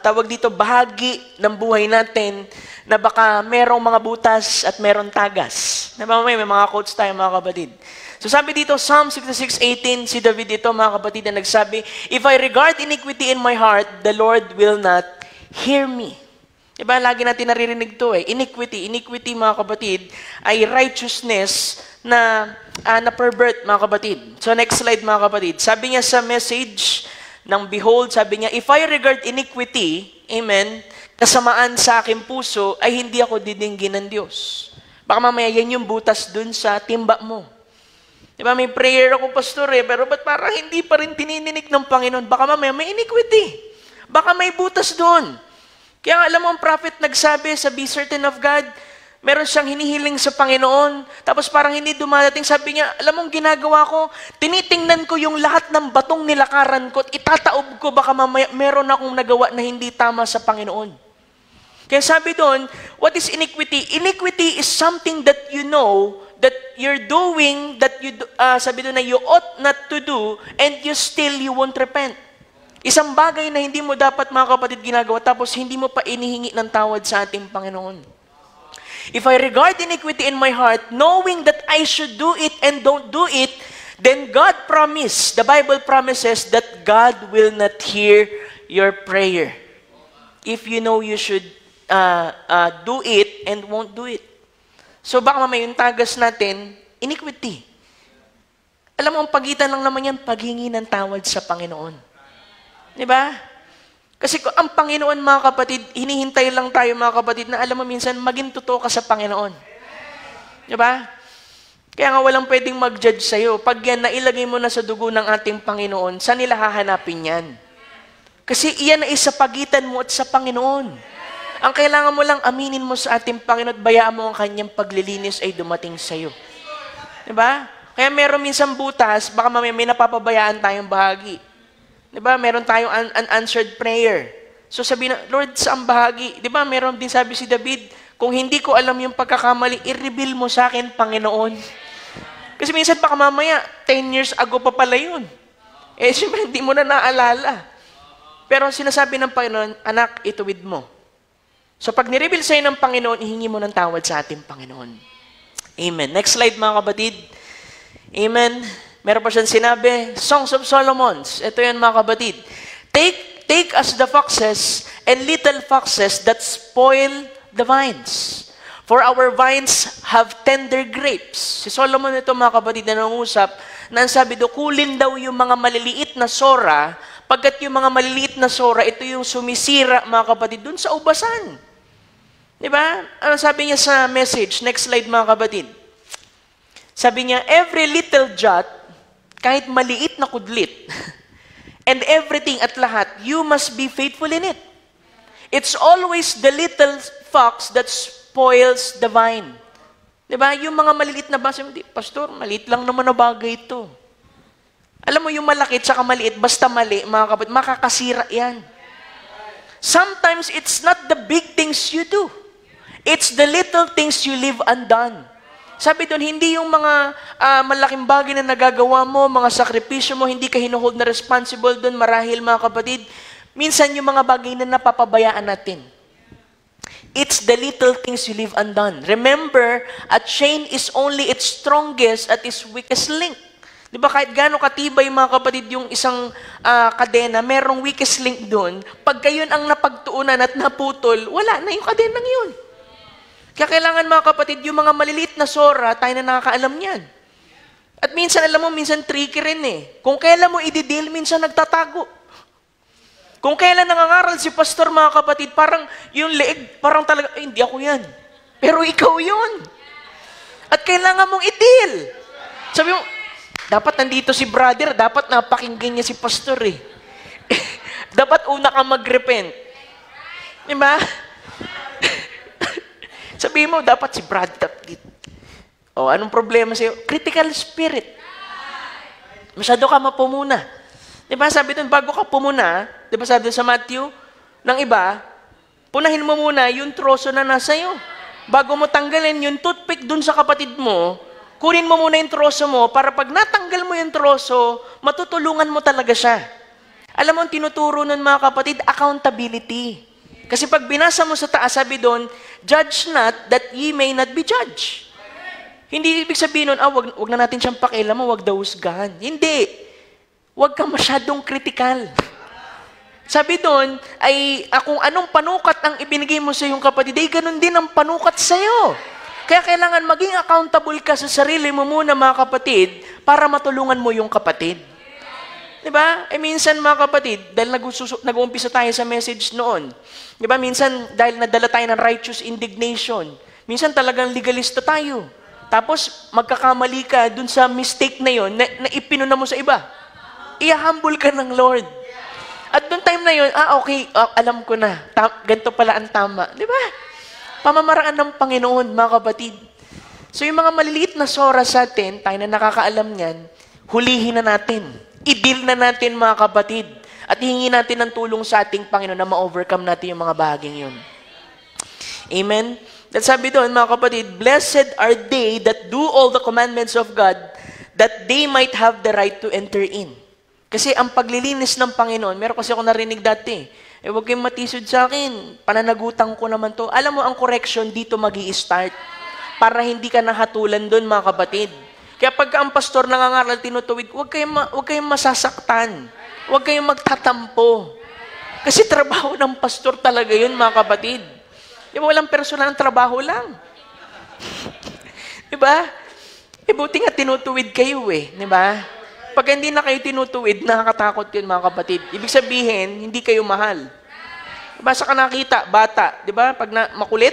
tawag dito, bahagi ng buhay natin na baka merong mga butas at merong tagas. Diba, may mga quotes tayo mga kapatid. So sabi dito, Psalm 66:18, si David dito mga kapatid na nagsabi, "If I regard iniquity in my heart, the Lord will not hear me." Diba, lagi natin naririnig to eh. Iniquity mga kapatid, ay righteousness na pervert mga kapatid. So next slide mga kapatid. Sabi niya sa message ng Behold, sabi niya, "If I regard iniquity," amen, "kasamaan sa aking puso, ay hindi ako didinggin ng Diyos." Baka mamaya yan yung butas dun sa timba mo. Diba, may prayer ako, pastor eh, pero ba't parang hindi pa rin tinininig ng Panginoon? Baka mamaya may iniquity. Baka may butas dun. Kaya alam mo, ang prophet nagsabi sa Be Certain of God, meron siyang hinihiling sa Panginoon, tapos parang hindi dumadating. Sabi niya, alam mong ginagawa ko, tinitingnan ko yung lahat ng batong nilakaran ko at itataob ko, baka mamaya meron akong nagawa na hindi tama sa Panginoon. Kaya sabi doon, what is iniquity? Iniquity is something that you know, that you're doing, that you, sabi doon na you ought not to do, and you won't repent. Isang bagay na hindi mo dapat mga kapatid ginagawa, tapos hindi mo pa inihingi ng tawad sa ating Panginoon. If I regard iniquity in my heart, knowing that I should do it and don't do it, then God promised, the Bible promises that God will not hear your prayer. If you know you should do it and won't do it. So baka mamaya yung tagas natin, iniquity. Alam mo, ang pagitan lang naman yan, paghingi ng tawad sa Panginoon. Diba? Kasi ang Panginoon, mga kapatid, hinihintay lang tayo, mga kapatid, na alam mo minsan, maging totoo ka sa Panginoon. Diba? Kaya nga walang pwedeng mag-judge sa'yo. Pag yan, nailagay mo na sa dugo ng ating Panginoon, saan nila hahanapin yan? Kasi iyan ay sa pagitan mo at sa Panginoon. Ang kailangan mo lang aminin mo sa ating Panginoon at bayaan mo ang kanyang paglilinis ay dumating sa'yo. Diba? Kaya meron minsan butas, baka mamaya may napapabayaan tayong bahagi. Diba? Meron tayong unanswered prayer. So sabi na, Lord, saan bahagi? Diba? Meron din sabi si David, kung hindi ko alam yung pagkakamali, i-reveal mo sa akin, Panginoon. Kasi minsan baka mamaya, 10 years ago pa pala yun. Eh, siyempre, hindi mo na naalala. Pero sinasabi ng Panginoon, anak, ituwid mo. So pag nireveal sa'yo ng Panginoon, ihingi mo ng tawad sa ating Panginoon. Amen. Next slide mga kapatid. Amen. Meron pa siyang sinabi, Songs of Solomon. Ito yan mga kapatid. Take us the foxes and little foxes that spoil the vines. For our vines have tender grapes. Si Solomon ito mga kapatid na nangusap, na sabi do, kulin daw yung mga maliliit na sora, pagkat yung mga maliliit na sora, ito yung sumisira mga kapatid dun sa ubasan. Diba? Ano sabi niya sa message? Next slide mga kapatid. Sabi niya, every little jot, kahit maliit na kudlit, and everything at lahat, you must be faithful in it. It's always the little fox that spoils the vine. Diba? Yung mga maliit na basa, Pastor, maliit lang naman na bagay ito. Alam mo, yung malaki at saka maliit, basta mali, mga kapatid, makakasira yan. Sometimes, it's not the big things you do. It's the little things you leave undone. Sabi doon, hindi yung mga malaking bagay na nagagawa mo, mga sakripisyo mo, hindi ka hinuhold na responsible doon, marahil mga kapatid. Minsan yung mga bagay na napapabayaan natin. It's the little things you leave undone. Remember, a chain is only its strongest at its weakest link. Di ba kahit gaano katibay mga kapatid yung isang kadena, merong weakest link doon, pagka yun ang napagtuunan at naputol, wala na yung kadenang yun. Kaya kailangan mga kapatid, yung mga maliliit na sora, tayo na nakakaalam yan. At minsan, alam mo, minsan tricky rin eh. Kung kailan mo i-deal, minsan nagtatago. Kung kailan nangangaral si pastor mga kapatid, parang yung leeg, parang talaga, hindi ako yan. Pero ikaw yun. At kailangan mong i-deal. Sabi mo, dapat nandito si brother, dapat napakinggan niya si pastor eh. Dapat una ka mag-repent. Diba? Sabihin mo, dapat si Brad. O, anong problema sa'yo? Critical spirit. Masyado ka mapumuna. Diba sabi doon, bago ka pumuna, diba sabi doon sa Matthew, ng iba, punahin mo muna yung troso na nasa iyo. Bago mo tanggalin yung toothpick dun sa kapatid mo, kunin mo muna yung troso mo para pag natanggal mo yung troso, matutulungan mo talaga siya. Alam mo, ang tinuturo nun mga kapatid, accountability. Kasi pag binasa mo sa taas, sabi doon, judge not that ye may not be judged. Hindi ibig sabihin nun, wag na natin siyang pakialam mo, wag daw husgahan. Hindi. Wag kang masyadong kritikal. Sabi doon, ay kung anong panukat ang ibinigay mo sa iyong kapatid, ay ganun din ang panukat sa iyo. Kaya kailangan maging accountable ka sa sarili mo muna mga kapatid para matulungan mo yung kapatid. Diba? Minsan mga kapatid, dahil nag-uumpisa tayo sa message noon, diba? Minsan dahil nadala tayo ng righteous indignation, minsan talagang legalista tayo. Tapos magkakamali ka dun sa mistake na yon na ipinuna mo sa iba. I-humble ka ng Lord. At doon time na yun, okay, alam ko na. Ganito pala ang tama. Di ba? Pamamaraan ng Panginoon, mga kapatid. So yung mga maliliit na sora sa atin, tayo na nakakaalam niyan, hulihin na natin. I-deal na natin, mga kapatid. At hihingi natin ng tulong sa ating Panginoon na ma-overcome natin yung mga bahaging yun. Amen? At sabi doon, mga kapatid, blessed are they that do all the commandments of God, that they might have the right to enter in. Kasi ang paglilinis ng Panginoon, meron kasi ako narinig dati, huwag kayong matisod sa akin, pananagutan ko naman to. Alam mo, ang correction dito magi-start para hindi ka nahatulan doon, mga kapatid. Kaya pagka ang pastor nangangaral, tinutuwid, huwag kayong masasaktan. Huwag kayong magtatampo. Kasi trabaho ng pastor talaga yun, mga kapatid. Di ba, walang personal ng trabaho lang. Di ba? Buti nga tinutuwid kayo di ba? Pag hindi na kayo tinutuwid, nakakatakot yun mga kapatid. Ibig sabihin, hindi kayo mahal. Basta ka nakita, bata, di ba? Pag makulit,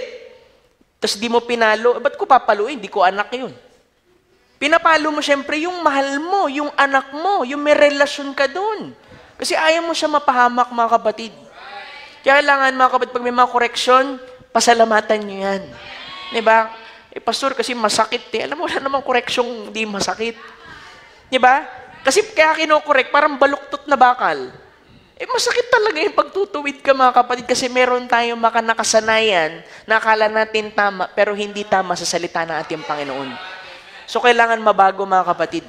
tapos di mo pinalo, ba't ko papaluin? Hindi ko anak yun. Pinapalo mo syempre yung mahal mo, yung anak mo, yung may relasyon ka dun. Kasi ayaw mo siya mapahamak mga kapatid. Kaya kailangan mga kapatid, pag may mga correction, pasalamatan nyo yan. Diba? Pastor, kasi masakit Alam mo, wala namang correction hindi masakit. Diba? Kasi kaya kinokorek, parang baluktot na bakal. Masakit talaga yung pagtutuwid ka mga kapatid kasi meron tayong nakasanayan na akala natin tama, pero hindi tama sa salita ng ating Panginoon. So, kailangan mabago mga kapatid.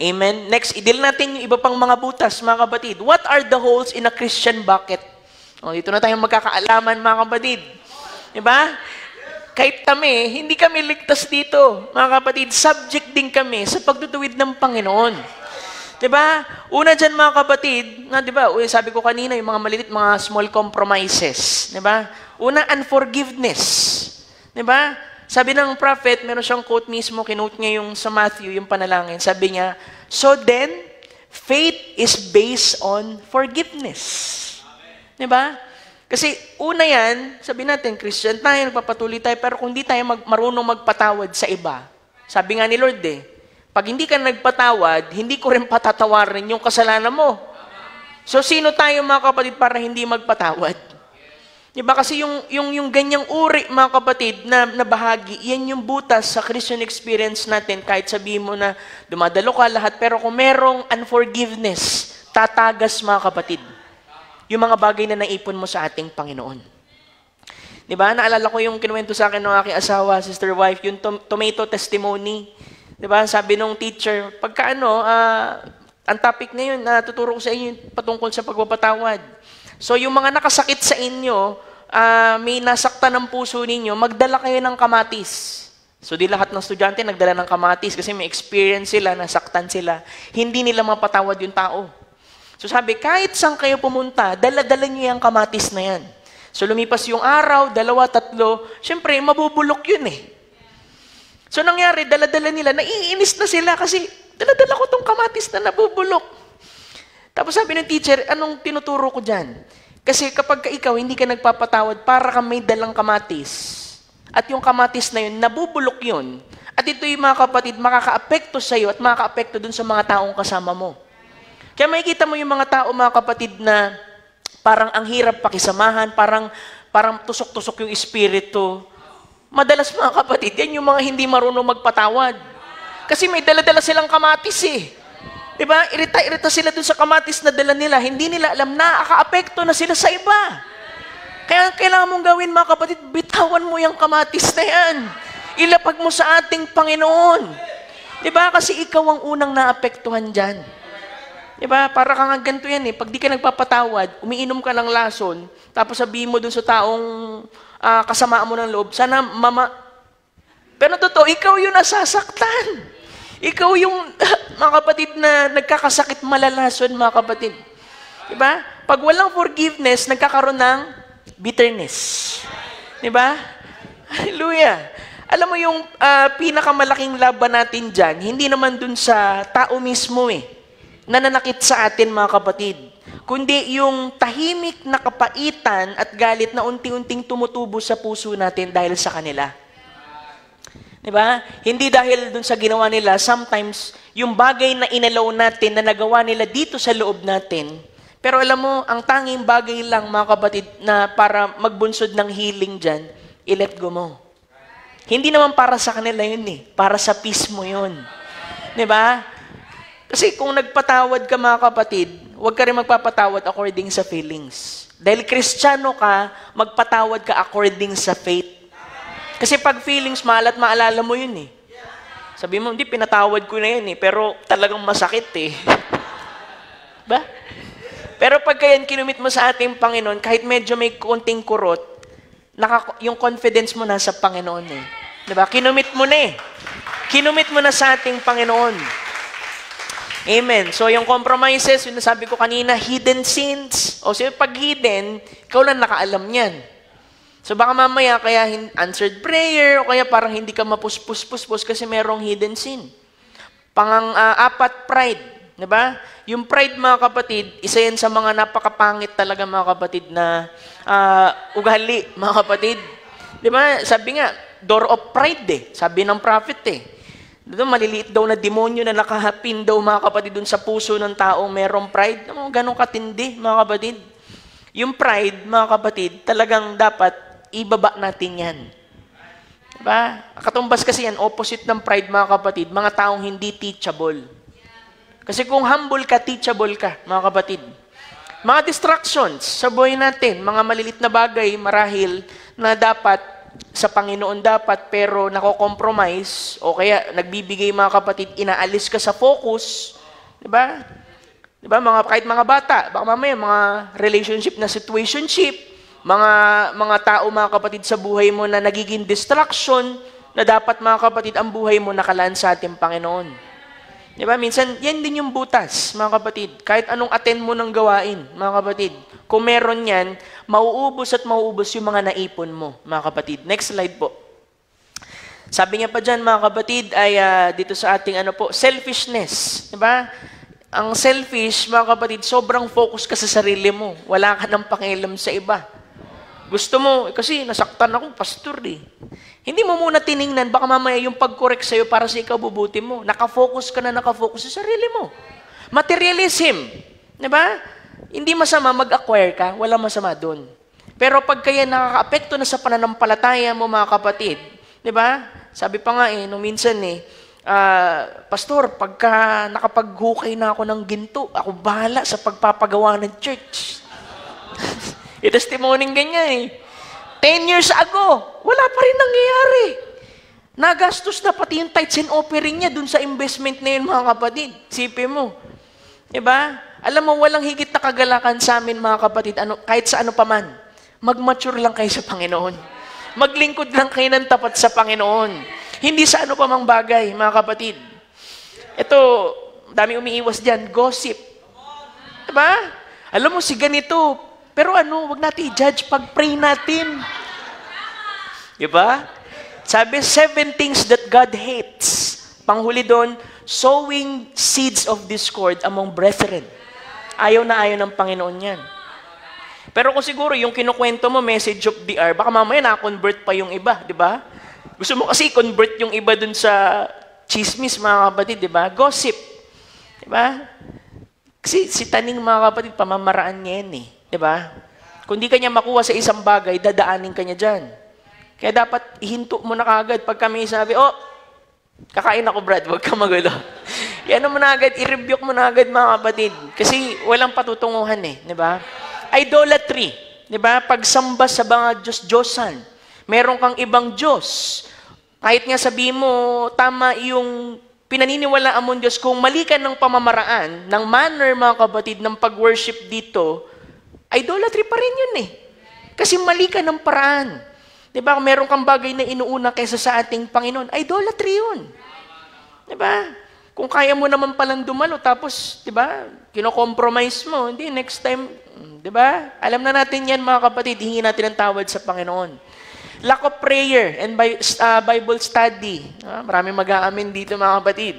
Amen? Next, i-deal natin yung iba pang mga butas mga kapatid. What are the holes in a Christian bucket? Dito na tayong magkakaalaman, mga kapatid. Diba? Kahit kami, hindi kami ligtas dito. Mga kapatid, subject din kami sa pagtutuwid ng Panginoon. Diba? Una dyan, mga kapatid, diba? Sabi ko kanina, yung mga malilit, mga small compromises. Diba? Una, unforgiveness. Diba? Sabi ng prophet, meron siyang quote mismo, kinote niya yung sa Matthew, yung panalangin. Sabi niya, so then, faith is based on forgiveness. Diba? Kasi una yan, sabi natin, Christian tayo, nagpapatuloy tayo, pero kung hindi tayo marunong magpatawad sa iba, sabi nga ni Lord pag hindi ka nagpatawad, hindi ko rin patatawarin yung kasalanan mo. So sino tayo mga kapatid para hindi magpatawad? Diba? Kasi yung ganyang uri mga kapatid na bahagi, yan yung butas sa Christian experience natin, kahit sabihin mo na dumadalo ka lahat, pero kung merong unforgiveness, tatagas mga kapatid. Yung mga bagay na naipon mo sa ating Panginoon. Diba? Naalala ko yung kinuwento sa akin ng aking asawa, sister wife, yung tomato testimony. Diba? Sabi nung teacher, pagka ang topic na yun, tuturo ko sa inyo patungkol sa pagpapatawad. So yung mga nakasakit sa inyo, may nasaktan ng puso ninyo, magdala kayo ng kamatis. So di lahat ng estudyante nagdala ng kamatis kasi may experience sila, nasaktan sila. Hindi nila mapatawad yung tao. So sabi, kahit saan kayo pumunta, dala-dala niyo yung kamatis na yan. So lumipas yung araw, 2, 3, syempre, mabubulok yun So nangyari, dala-dala nila, naiinis na sila kasi dala-dala ko tong kamatis na nabubulok. Tapos sabi ng teacher, anong tinuturo ko dyan? Kasi kapag ikaw hindi ka nagpapatawad, para ka may dalang kamatis. At yung kamatis na yun, nabubulok yun. At ito yung mga kapatid, makaka-apekto sa'yo at makaka-apekto dun sa mga taong kasama mo. Kaya makikita mo yung mga tao, mga kapatid, na parang ang hirap pakisamahan, parang tusok-tusok yung espiritu. Madalas mga kapatid, yan yung mga hindi marunong magpatawad. Kasi may dala-dala silang kamatis Diba? Irita-irita sila dun sa kamatis na dala nila. Hindi nila alam na, naka-apekto na sila sa iba. Kaya kailangan mong gawin, mga kapatid, bitawan mo yung kamatis na yan. Ilapag mo sa ating Panginoon. Diba? Kasi ikaw ang unang naapektuhan dyan. Diba? Para kang ganito yan eh. Pag di ka nagpapatawad, umiinom ka ng lason, tapos sabihin mo dun sa taong kasamaan mo ng loob, sana Pero totoo, ikaw yung nasasaktan. Ikaw yung, mga kapatid, na nagkakasakit malalason, mga kapatid. Diba? Pag walang forgiveness, nagkakaroon ng bitterness. Diba? Hallelujah. Alam mo yung pinakamalaking laban natin dyan, hindi naman dun sa tao mismo nananakit sa atin, mga kapatid. Kundi yung tahimik na kapaitan at galit na unti-unting tumutubo sa puso natin dahil sa kanila. Diba? Hindi dahil dun sa ginawa nila, sometimes yung bagay na inalaw natin na nagawa nila dito sa loob natin, pero alam mo, ang tanging bagay lang, mga kapatid, na para magbunsod ng healing dyan, i-let go mo. Hindi naman para sa kanila yun para sa peace mo yun. Diba? Kasi kung nagpatawad ka, mga kapatid, huwag ka rin magpapatawad according sa feelings. Dahil Kristiyano ka, magpatawad ka according sa faith. Kasi pag feelings, mahal at maalala mo yun Sabi mo, hindi, pinatawad ko na yun pero talagang masakit Ba? Pero pagka yan kinumit mo sa ating Panginoon, kahit medyo may konting kurot, yung confidence mo nasa Panginoon Diba? Kinumit mo na Kinumit mo na sa ating Panginoon. Amen. So yung compromises, yung nasabi ko kanina, hidden sins. O so pag hidden, ikaw lang nakaalam yan. So baka mamaya kaya answered prayer o kaya parang hindi ka mapuspus-puspus kasi merong hidden sin. Apat, pride. Diba? Yung pride, mga kapatid, isa yan sa mga napakapangit talaga, mga kapatid, na ugali, mga kapatid. Diba? Sabi nga, door of pride Sabi ng prophet Dito, maliliit daw na demonyo na nakahapin daw, mga kapatid, dun sa puso ng taong merong pride. Ganong katindi, mga kapatid. Yung pride, mga kapatid, talagang dapat ibaba natin yan. Diba? Katumbas kasi yan, opposite ng pride, mga kapatid, mga taong hindi teachable. Kasi kung humble ka, teachable ka, mga kapatid. Mga distractions sa buhay natin, mga malilit na bagay, marahil, na dapat, sa Panginoon dapat, pero nako-compromise, o kaya nagbibigay, mga kapatid, inaalis ka sa focus, diba? Diba? Kahit mga bata, baka mamaya, mga relationship na situationship, mga tao, mga kapatid, sa buhay mo na nagiging distraction, na dapat, mga kapatid, ang buhay mo nakalaan sa ating Panginoon. Diba? Minsan, yan din yung butas, mga kapatid. Kahit anong attend mo ng gawain, mga kapatid. Kung meron yan, mauubos at mauubos yung mga naipon mo, mga kapatid. Next slide po. Sabi niya pa dyan, mga kapatid, ay dito sa ating selfishness. Diba? Ang selfish, mga kapatid, sobrang focus ka sa sarili mo. Wala ka ng pakialam sa iba. Gusto mo, kasi nasaktan ako, pastor Hindi mo muna tiningnan, baka mamaya yung pag-correct sa'yo para sa ikaw bubuti mo. Nakafocus ka na nakafocus sa sarili mo. Materialism. Diba? Hindi masama mag-acquire ka, wala masama doon. Pero pag kaya nakaka-apekto na sa pananampalataya mo, mga kapatid, diba? Sabi pa nga nung minsan Pastor, pagka nakapaghukay na ako ng ginto, ako bahala sa pagpapagawa ng church. I-testimony ganyan 10 years ago, wala pa rin nangyayari. Nagastos na pati yung tithes and offering niya dun sa investment na yun, mga kapatid. Sipin mo. Diba? Alam mo, walang higit na kagalakan sa amin, mga kapatid, kahit sa ano pa man. Mag-mature lang kayo sa Panginoon. Maglingkod lang kayo ng tapat sa Panginoon. Hindi sa ano pa mang bagay, mga kapatid. Ito, dami umiiwas dyan, gossip. Diba? Alam mo, si ganito, pero wag natin i-judge pag-pray natin. Diba? Sabi, 7 things that God hates. Panghuli doon, sowing seeds of discord among brethren. Ayaw na ayaw ng Panginoon yan. Pero kung siguro, yung kinukwento mo, message of the hour, baka mamaya na-convert pa yung iba, di ba? Gusto mo kasi convert yung iba dun sa chismis, mga kapatid, di ba? Gossip. Di ba? Kasi si Taning, mga kapatid, pamamaraan niya yan di ba? Kung di ka niya makuha sa isang bagay, dadaanin ka niya dyan. Kaya dapat ihinto mo na kagad. Pag kami sabi, kakain ako, Brad, huwag ka magulo. Yan mo na agad, i-rebuke mo na agad, mga kapatid. Kasi walang patutunguhan di ba? Idolatry. Di ba? Pagsamba sa mga Diyos-Diyosan. Meron kang ibang Diyos. Kahit nga sabihin mo, tama yung pinaniniwalaan mo Diyos, kung mali ka ng pamamaraan, ng manner, mga kapatid, ng pag-worship dito, idolatry pa rin yun eh. Kasi mali ka ng paraan. Di ba? Kung meron kang bagay na inuuna kaysa sa ating Panginoon, idolatry yun. Di ba? Kung kaya mo naman palang dumalo, tapos, di ba, kino-compromise mo, hindi, next time, di ba? Alam na natin yan, mga kapatid, hingi natin ang tawad sa Panginoon. Lack of prayer and Bible study. Maraming mag-aamin dito, mga kapatid.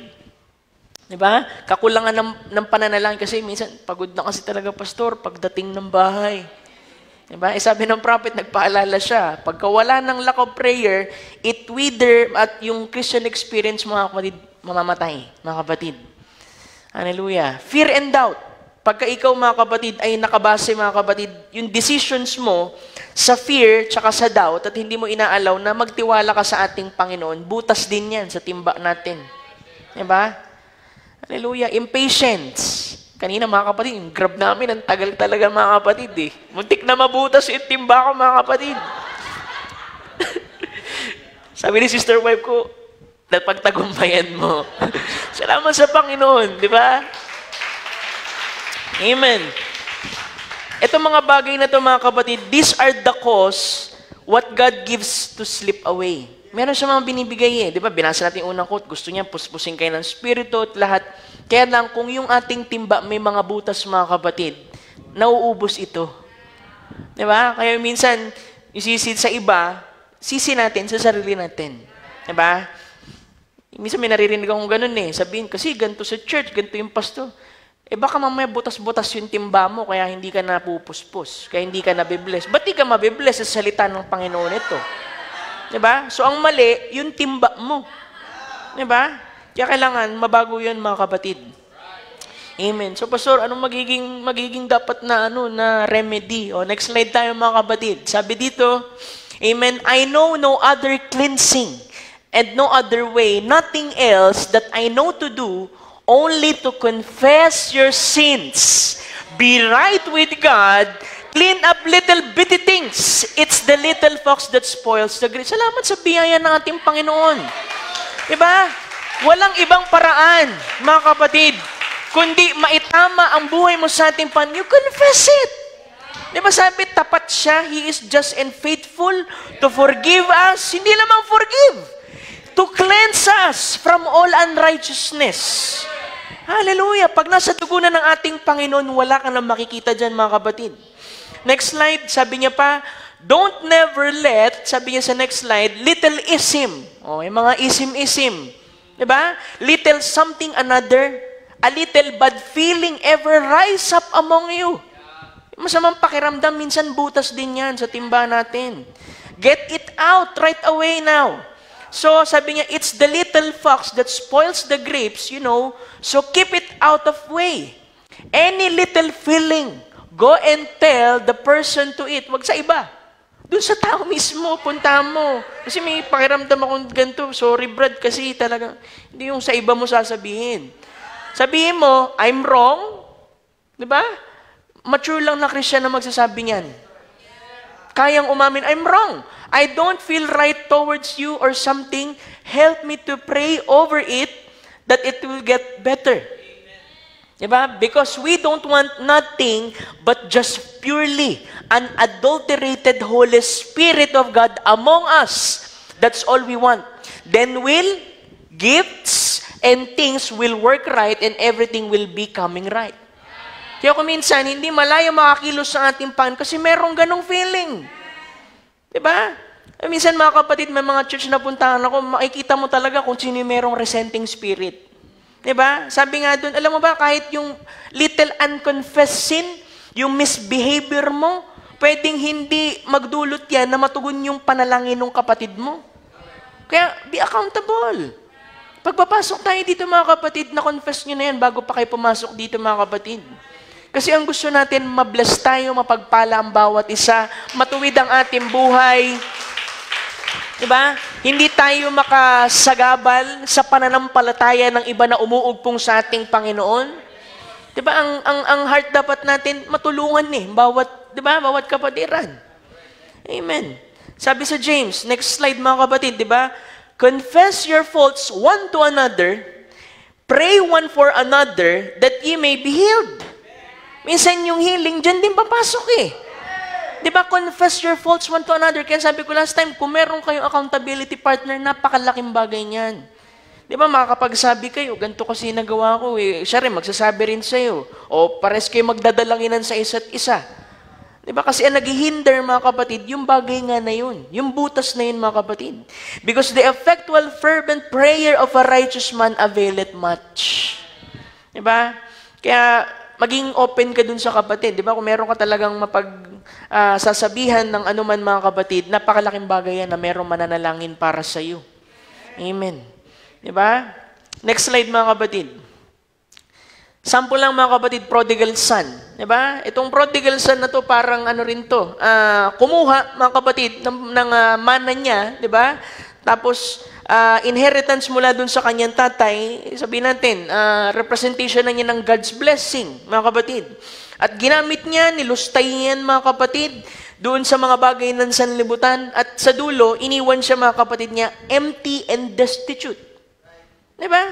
Di ba? Kakulangan ng pananalangin kasi minsan, pagod na kasi talaga, pastor, pagdating ng bahay. Diba? Sabi ng prophet, nagpaalala siya, pagka wala ng lack of prayer, it wither at yung Christian experience, mga kapatid, mamamatay, mga kapatid. Hallelujah. Fear and doubt. Pagka ikaw, mga kapatid, ay nakabase, mga kapatid, yung decisions mo sa fear tsaka sa doubt at hindi mo inaalaw na magtiwala ka sa ating Panginoon, butas din yan sa timba natin. Diba? Hallelujah. Impatience. Kanina, mga kapatid, yung grab namin, ang tagal talaga, mga kapatid eh. Muntik na mabutas yung timba ko, mga kapatid. Sabi ni sister wife ko, pagtagumpayan mo. Salamat sa Panginoon, di ba? Amen. Ito mga bagay na ito, mga kapatid, these are the cause what God gives to slip away. Meron siya mga binibigay eh. Di ba? Binasa natin yung unang quote. Gusto niya puspusin kayo ng spirito at lahat. Kaya lang, kung yung ating timba may mga butas, mga kapatid, nauubos ito. Di ba? Kaya minsan, isisid sa iba, sisi natin sa sarili natin. Di ba? Minsan may naririnig akong ganun eh. Sabihin, kasi ganito sa church, ganito yung pastor. Eh baka mamaya butas-butas yung timba mo, kaya hindi ka napupuspos, kaya hindi ka nabibless. Ba't di ka mabibless sa salita ng Panginoon ito? Diba? So, ang mali, yung timba mo. Diba? Kaya kailangan, mabago yun, mga kapatid. Amen. So, Pastor, anong magiging dapat na, na remedy? O, next slide tayo, mga kapatid. Sabi dito, Amen, I know no other cleansing and no other way, nothing else that I know to do, only to confess your sins, be right with God, clean up little bitty things. It's the little fox that spoils the grape. Salamat sa biyaya ng ating Panginoon. Diba? Walang ibang paraan, mga kapatid, kundi maitama ang buhay mo sa ating Panginoon. You confess it. Diba sabi, tapat siya, He is just and faithful to forgive us. Hindi lamang forgive, to cleanse us from all unrighteousness. Hallelujah. Pag nasa dugo na ng ating Panginoon, wala ka nang makikita dyan, mga kapatid. Next slide, sabi niya pa, don't never let, sabi niya sa next slide, little ism. O, yung mga isim-isim. Diba? Little something another, a little bad feeling ever rise up among you. Masamang pakiramdam, minsan butas din yan sa timba natin. Get it out right away now. So, sabi niya, it's the little fox that spoils the grapes, so keep it out of way. Any little feeling, go and tell the person to it. Wag sa iba. Doon sa tao mismo, punta mo. Kasi may pakiramdam akong ganito. Sorry, Brad, kasi talaga, hindi yung sa iba mo sasabihin. Sabihin mo, I'm wrong. Diba? Mature lang na Christian na magsasabi niyan. Kayang umamin, I'm wrong. I don't feel right towards you or something. Help me to pray over it that it will get better. Diba? Because we don't want nothing but just purely unadulterated Holy Spirit of God among us. That's all we want. Then gifts and things will work right and everything will be coming right. Kaya kung minsan, hindi malayo makakilos sa ating Panginoon kasi merong ganong feeling. Diba? Minsan mga kapatid, may mga church na puntahan ako, makikita mo talaga kung sino yung merong resenting spirit. Diba? Sabi nga doon, alam mo ba, kahit yung little unconfessed sin, yung misbehavior mo, pwedeng hindi magdulot yan na matugon yung panalangin ng kapatid mo. Kaya, be accountable. Pagpapasok tayo dito mga kapatid, na-confess nyo na yan bago pa kayo pumasok dito mga kapatid. Kasi ang gusto natin, mabless tayo, mapagpala ang bawat isa, matuwid ang ating buhay. Diba? Hindi tayo makasagabal sa pananampalataya ng iba na umuugpong sa ating Panginoon. 'Di ba ang heart dapat natin matulungan bawat 'di ba? Bawat kapatiran. Amen. Sabi sa James, next slide mga kapatid, 'di ba? Confess your faults one to another, pray one for another that ye may be healed. Minsan yung healing diyan din papasok Di ba, confess your faults one to another. Kaya sabi ko last time, kung meron kayong accountability partner, napakalaking bagay niyan. Di ba, makakapagsabi kayo, ganito kasi nagawa ko siya rin, magsasabi rin sa'yo. O pares kayo magdadalanginan sa isa't isa. Di ba, kasi ang naghihinder, mga kapatid, yung bagay nga na yun. Yung butas na yun, mga kapatid. Because the effectual, fervent prayer of a righteous man availeth much. Di ba? Kaya, maging open ka dun sa kapatid. Di ba? Kung meron ka talagang sasabihan ng anuman mga kapatid, napakalaking bagay yan na merong mananalangin para sa iyo. Amen. Di ba? Next slide mga kapatid. Sample lang mga kapatid, prodigal son. Di ba? Itong prodigal son na to parang rin to. Kumuha mga kapatid ng mana niya, di ba? Tapos inheritance mula dun sa kanyang tatay, sabihin natin, representation na niya ng God's blessing, mga kapatid. At ginamit niya, nilustay niya mga kapatid, doon sa mga bagay ng sanlibutan, at sa dulo, iniwan siya mga kapatid niya, empty and destitute. Diba?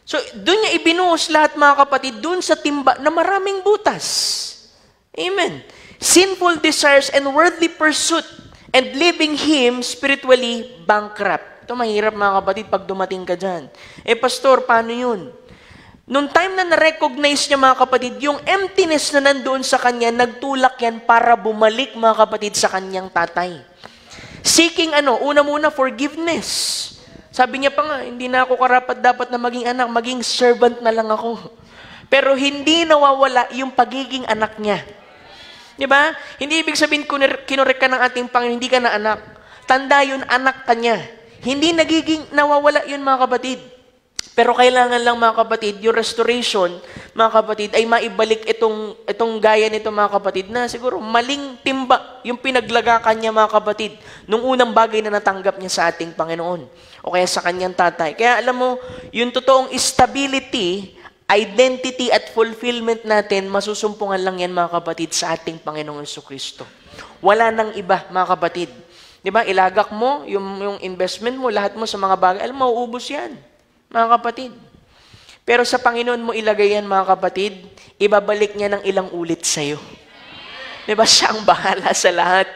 So, doon niya ibinuhos lahat mga kapatid, doon sa timba na maraming butas. Amen. Sinful desires and worldly pursuit, and leaving him spiritually bankrupt. Ito mahirap mga kapatid pag dumating ka dyan. Pastor, paano yun? Noong time na na-recognize niya mga kapatid, yung emptiness na nandoon sa kanya, nagtulak yan para bumalik mga kapatid sa kanyang tatay. Seeking una muna forgiveness. Sabi niya pa nga, hindi na ako karapat dapat na maging anak, maging servant na lang ako. Pero hindi nawawala yung pagiging anak niya. Di ba? Hindi ibig sabihin kinurek ka ng ating Panginoon, hindi ka na anak. Tanda yun, anak ka niya. Hindi nagiging nawawala yun mga kapatid. Pero kailangan lang mga kapatid, yung restoration, mga kapatid, ay maibalik itong gaya nito mga kapatid na siguro maling timba yung pinaglagakan niya mga kapatid nung unang bagay na natanggap niya sa ating Panginoon o kaya sa kanyang tatay. Kaya alam mo, yung totoong stability, identity at fulfillment natin, masusumpungan lang yan mga kapatid sa ating Panginoong Jesucristo. Wala nang iba mga kapatid. Di ba? Ilagak mo yung investment mo, lahat mo sa mga bagay, alam mo, uubos yan. Mga kapatid. Pero sa Panginoon mo ilagay yan, mga kapatid, ibabalik niya ng ilang ulit sa'yo. Diba? Siya ang bahala sa lahat.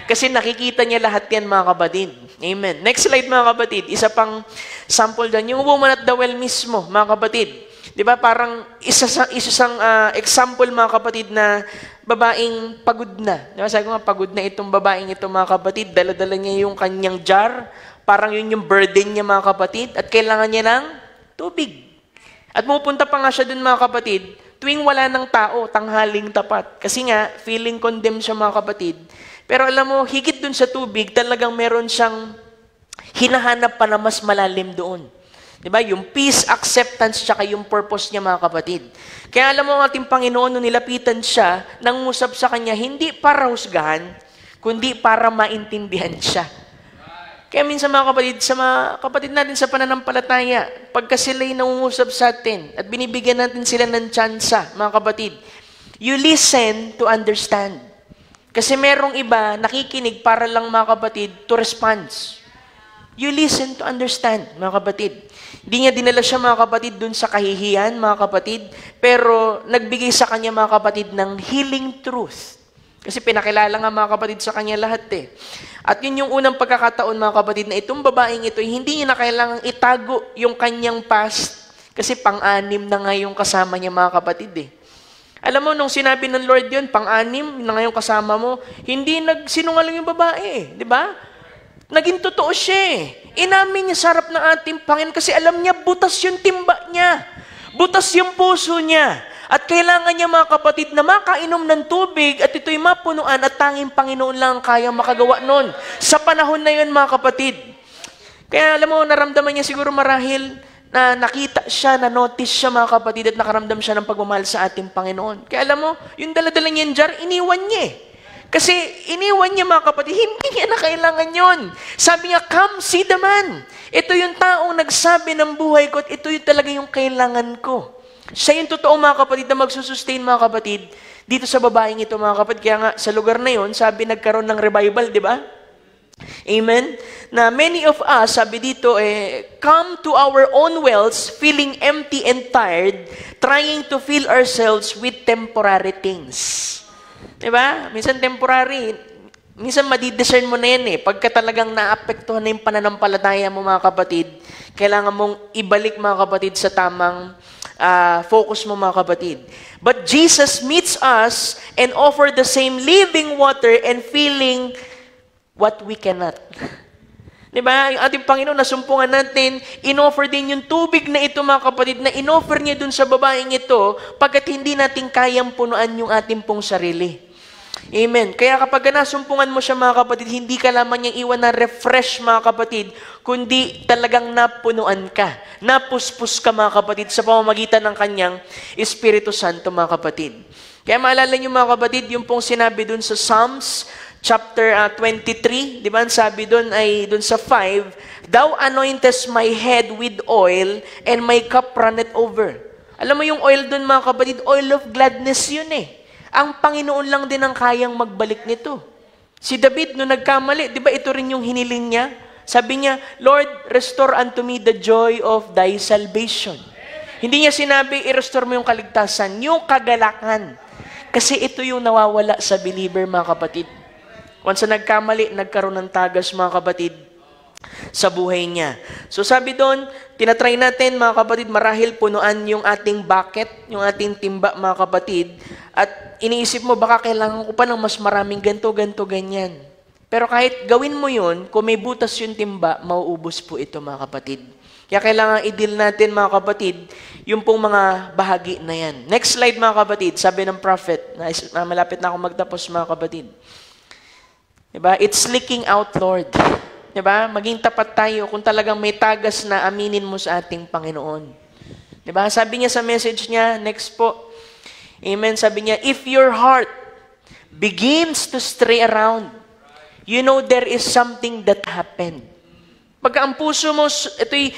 Kasi nakikita niya lahat yan, mga kapatid. Amen. Next slide, mga kapatid. Isa pang sample dyan. Yung woman at the well mismo, mga kapatid. Diba? Parang isang example, mga kapatid, na babaeng pagod na. Diba? Sabi ko nga, pagod na itong babaeng ito, mga kapatid. Dala-dala niya yung kanyang jar. Parang yun yung burden niya mga kapatid at kailangan niya ng tubig. At pupunta pa nga siya dun mga kapatid, tuwing wala ng tao, tanghaling tapat. Kasi nga, feeling condemned siya mga kapatid. Pero alam mo, higit dun sa tubig, talagang meron siyang hinahanap pa na mas malalim doon. Diba? Yung peace, acceptance, tsaka yung purpose niya mga kapatid. Kaya alam mo ang ating Panginoon, nung nilapitan siya, nangusap sa kanya, hindi para husgahan, kundi para maintindihan siya. Kaya minsan mga kapatid, sa mga kapatid natin sa pananampalataya, pagka sila'y nangungusap sa atin at binibigyan natin sila ng tsansa, mga kapatid, you listen to understand. Kasi merong iba, nakikinig para lang mga kapatid, to respond. You listen to understand, mga kapatid. Hindi niya dinala siya mga kapatid dun sa kahihiyan, mga kapatid, pero nagbigay sa kanya mga kapatid ng healing truth. Kasi pinakilala nga mga kapatid sa kanya lahat At yun yung unang pagkakataon mga kapatid na itong babaeng ito, hindi niya na kailangang itago yung kanyang past kasi pang-anim na nga yung kasama niya mga kapatid Alam mo, nung sinabi ng Lord yun, pang-anim na nga yung kasama mo, hindi nagsinungaling yung babae, di ba? Naging totoo siya Inamin niya sa harap ng ating Panginoon kasi alam niya, butas yung timba niya. Butas yung puso niya. At kailangan niya mga kapatid na makainom ng tubig at ito'y mapunuan at tanging Panginoon lang ang kayang makagawa nun. Sa panahon na yun mga kapatid. Kaya alam mo, naramdaman niya siguro marahil na nakita siya, na-notice siya mga kapatid at nakaramdam siya ng pagmamahal sa ating Panginoon. Kaya alam mo, yung dala-dala niya yung jar, iniwan niya Kasi iniwan niya mga kapatid, hindi niya na kailangan yun. Sabi niya, come see the man. Ito yung taong nagsabi ng buhay ko at ito yung talaga yung kailangan ko. Siya yung totoo mga kapatid na magsusustain mga kapatid dito sa babaeng ito mga kapatid. Kaya nga sa lugar na yon, sabi nagkaroon ng revival, di ba? Amen? Na many of us, sabi dito, come to our own wells feeling empty and tired, trying to fill ourselves with temporary things. Di ba? Minsan temporary, minsan madidiscern mo na yan Pagka talagang naapektuhan na yung pananampalataya mo mga kapatid, kailangan mong ibalik mga kapatid sa tamang focus mo mga kapatid. But Jesus meets us and offer the same living water and feeling what we cannot. Diba? Yung ating Panginoon, nasumpungan natin, inoffer din yung tubig na ito mga kapatid, na inoffer niya dun sa babaeng ito, pagkat hindi natin kayang punuan yung ating pong sarili. Amen. Kaya kapag nasumpungan mo siya mga kapatid, hindi ka lamang niyang iwan na refresh mga kapatid, kundi talagang napunuan ka. Napuspos ka mga kapatid sa pamamagitan ng kanyang Espiritu Santo mga kapatid. Kaya maalala niyo mga kapatid, yung pong sinabi dun sa Psalms chapter 23, di ba? Sabi dun ay dun sa 5, Thou anointest my head with oil and my cup runneth over. Alam mo yung oil dun mga kapatid, oil of gladness yun Ang Panginoon lang din ang kayang magbalik nito. Si David, nung nagkamali, di ba ito rin yung hiniling niya? Sabi niya, Lord, restore unto me the joy of thy salvation. Hindi niya sinabi, i-restore mo yung kaligtasan, yung kagalakan. Kasi ito yung nawawala sa believer, mga kapatid. Once na nagkamali, nagkaroon ng tagas, mga kapatid, sa buhay niya. So sabi doon, tinatry natin mga kapatid, marahil punuan yung ating bucket, yung ating timba mga kapatid, at iniisip mo baka kailangan ko pa ng mas maraming ganto, ganyan. Pero kahit gawin mo yun, kung may butas yung timba, mauubos po ito mga kapatid. Kaya kailangan i-deal natin mga kapatid, yung pong mga bahagi na yan. Next slide mga kapatid, sabi ng prophet, na malapit na ako magtapos mga kapatid. Diba? It's leaking out, Lord. Diba? Maging tapat tayo kung talagang may tagas na aminin mo sa ating Panginoon. Diba? Sabi niya sa message niya, next po, amen, sabi niya, if your heart begins to stray around, you know there is something that happened. Pagka ang puso mo, ito'y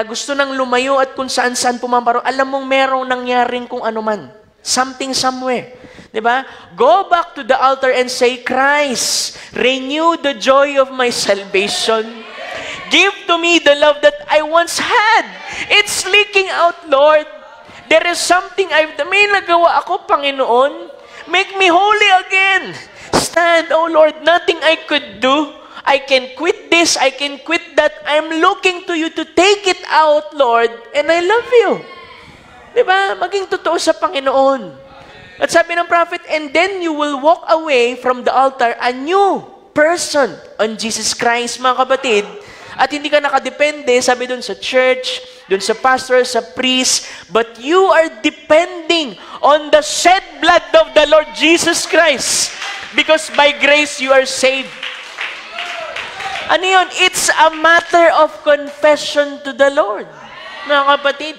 gusto nang lumayo at kung saan-saan pumaparo, alam mong merong nangyaring kung ano man. Something somewhere. Diba? Go back to the altar and say, Christ, renew the joy of my salvation. Give to me the love that I once had. It's leaking out, Lord. There is something may nagawa ako, Panginoon. Make me holy again. Stand, oh Lord, nothing I could do. I can quit this, I can quit that. I'm looking to you to take it out, Lord, and I love you. Diba? Maging totoo sa Panginoon. At sabi ng prophet, and then you will walk away from the altar a new person on Jesus Christ, mga kapatid. At hindi ka nakadepende, sabi dun sa church, dun sa pastor, sa priest, but you are depending on the shed blood of the Lord Jesus Christ. Because by grace you are saved. Ano yun? It's a matter of confession to the Lord, mga kapatid.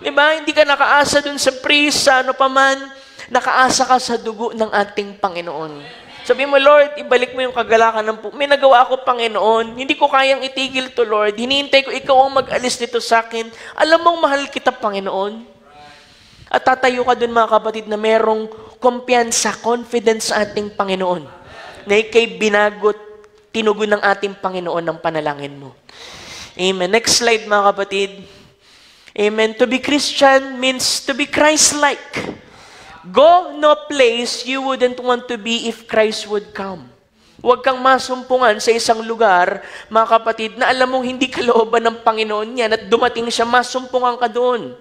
Diba? Hindi ka nakaasa dun sa priest, sa ano paman, nakaasa ka sa dugo ng ating Panginoon. Sabi mo, Lord, ibalik mo yung kagalakan ng may nagawa ako, Panginoon. Hindi ko kayang itigil to, Lord. Hinihintay ko, ikaw ang mag-alis nito sa akin. Alam mong mahal kita, Panginoon. At tatayo ka dun, mga kapatid, na merong kumpiyansa, confidence sa ating Panginoon. Na ikay binagot, tinugon ng ating Panginoon ng panalangin mo. Amen. Next slide, mga kapatid. Amen. To be Christian means to be Christ-like. Go no place you wouldn't want to be if Christ would come. Huwag kang masumpungan sa isang lugar, mga kapatid, na alam mong hindi kalooban ng Panginoon yan at dumating siya, masumpungan ka doon.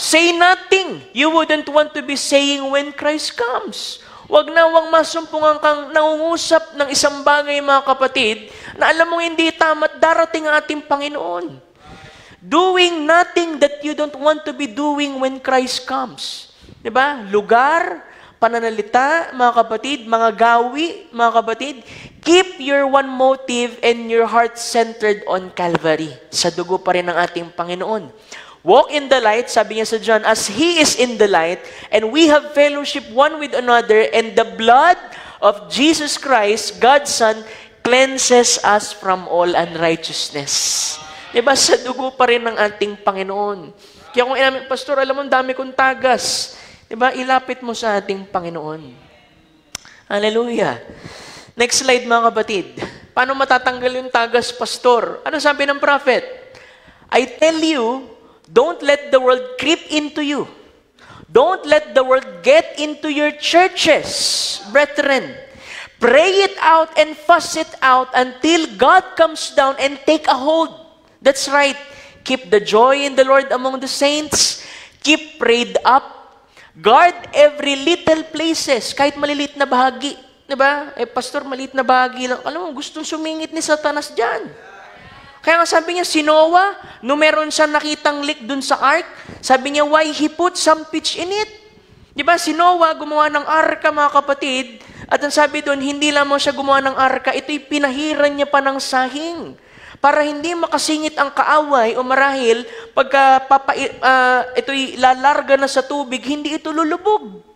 Say nothing you wouldn't want to be saying when Christ comes. Huwag masumpungan kang nangungusap ng isang bagay, mga kapatid, na alam mong hindi tama't darating ang ating Panginoon. Doing nothing that you don't want to be doing when Christ comes. Diba? Lugar, pananalita, mga kapatid, mga gawi, mga kapatid, keep your one motive and your heart centered on Calvary. Sa dugo pa rin ng ating Panginoon. Walk in the light, sabi niya sa John, as He is in the light, and we have fellowship one with another, and the blood of Jesus Christ, God's Son, cleanses us from all unrighteousness. Diba? Sa dugo pa rin ng ating Panginoon. Kaya kung inamin, Pastor, alam mo, dami kong tagas. Diba? Ilapit mo sa ating Panginoon. Hallelujah. Next slide, mga kapatid. Paano matatanggal yung tagas, Pastor? Ano sabi ng prophet? I tell you, don't let the world creep into you. Don't let the world get into your churches, brethren. Pray it out and fuss it out until God comes down and take a hold. That's right. Keep the joy in the Lord among the saints. Keep prayed up. Guard every little places, kahit malilit na bahagi. Diba? Pastor, maliit na bahagi lang. Alam mo, gustong sumingit ni Satanas dyan. Kaya nga sabi niya, si Noah, nung meron siya nakitang leak dun sa ark, sabi niya, why he put some pitch in it? Diba? Si Noah, gumawa ng arka, mga kapatid, at ang sabi doon, hindi lamang siya gumawa ng arka, ito'y pinahiran niya pa ng sahing. Para hindi makasingit ang kaaway o marahil, pagka ito'y lalarga na sa tubig, hindi ito lulubog.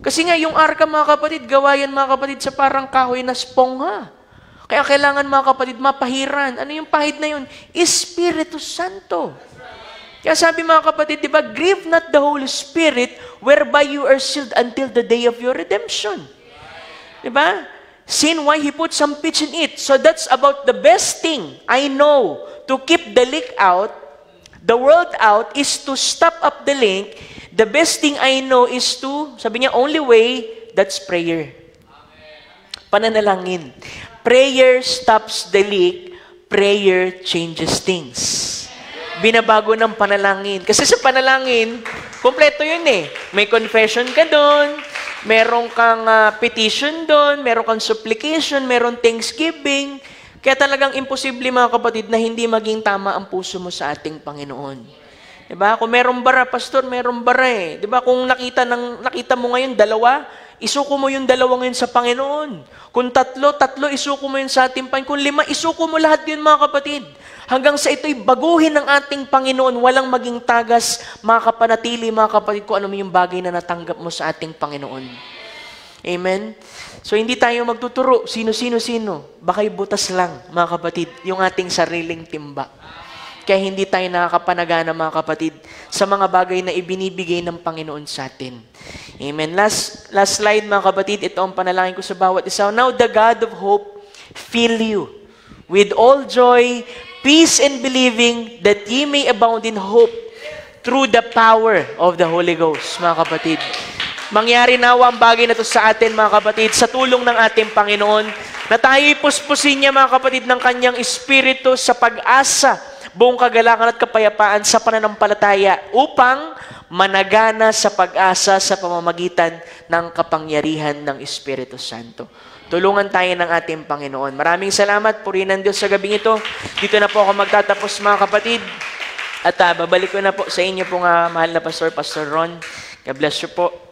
Kasi nga, yung arka, mga kapatid, gawa yan, mga kapatid, sa parang kahoy na spongha. Kaya kailangan, mga kapatid, mapahiran. Ano yung pahid na yun? Espiritu Santo. Kaya sabi, mga kapatid, di ba, grieve not the Holy Spirit whereby you are sealed until the day of your redemption. Di ba? Sin, why he put some pitch in it. So that's about the best thing I know to keep the leak out, the world out, is to stop up the leak. The best thing I know is to, sabi niya, only way, that's prayer. Pananalangin. Prayer stops the leak. Prayer changes things. Binabago ng panalangin. Kasi sa panalangin, kompleto yun eh. May confession ka doon, meron kang petition doon, meron kang supplication, meron thanksgiving. Kaya talagang imposible, mga kapatid, na hindi maging tama ang puso mo sa ating Panginoon. Diba? Kung meron bara, Pastor, meron bara eh. Diba? Kung nakita mo ngayon, dalawa, isuko mo yung dalawang yun sa Panginoon. Kung tatlo, isuko mo yun sa ating Panginoon. Kung 5, isuko mo lahat yun, mga kapatid. Hanggang sa ito'y baguhin ng ating Panginoon, walang maging tagas, makapanatili, mga kapatid, kung ano yung bagay na natanggap mo sa ating Panginoon. Amen? So, hindi tayo magtuturo, sino. Baka'y butas lang, mga kapatid, yung ating sariling timba. Kaya hindi tayo nakakapanagana, mga kapatid, sa mga bagay na ibinibigay ng Panginoon sa atin. Amen. Last slide, mga kapatid. Ito ang panalangin ko sa bawat isa. Now, the God of hope fill you with all joy, peace, and believing, that ye may abound in hope through the power of the Holy Ghost, mga kapatid. Mangyari nawa ang bagay na ito sa atin, mga kapatid, sa tulong ng ating Panginoon, na tayo'y puspusin niya, mga kapatid, ng kanyang Espiritu sa pag-asa, buong kagalakan at kapayapaan sa pananampalataya upang managana sa pag-asa sa pamamagitan ng kapangyarihan ng Espiritu Santo. Tulungan tayo ng ating Panginoon. Maraming salamat, purihin ng Diyos sa gabing ito. Dito na po ako magtatapos, mga kapatid. At babalik ko na po sa inyo pong mahal na Pastor Ron. God bless you po.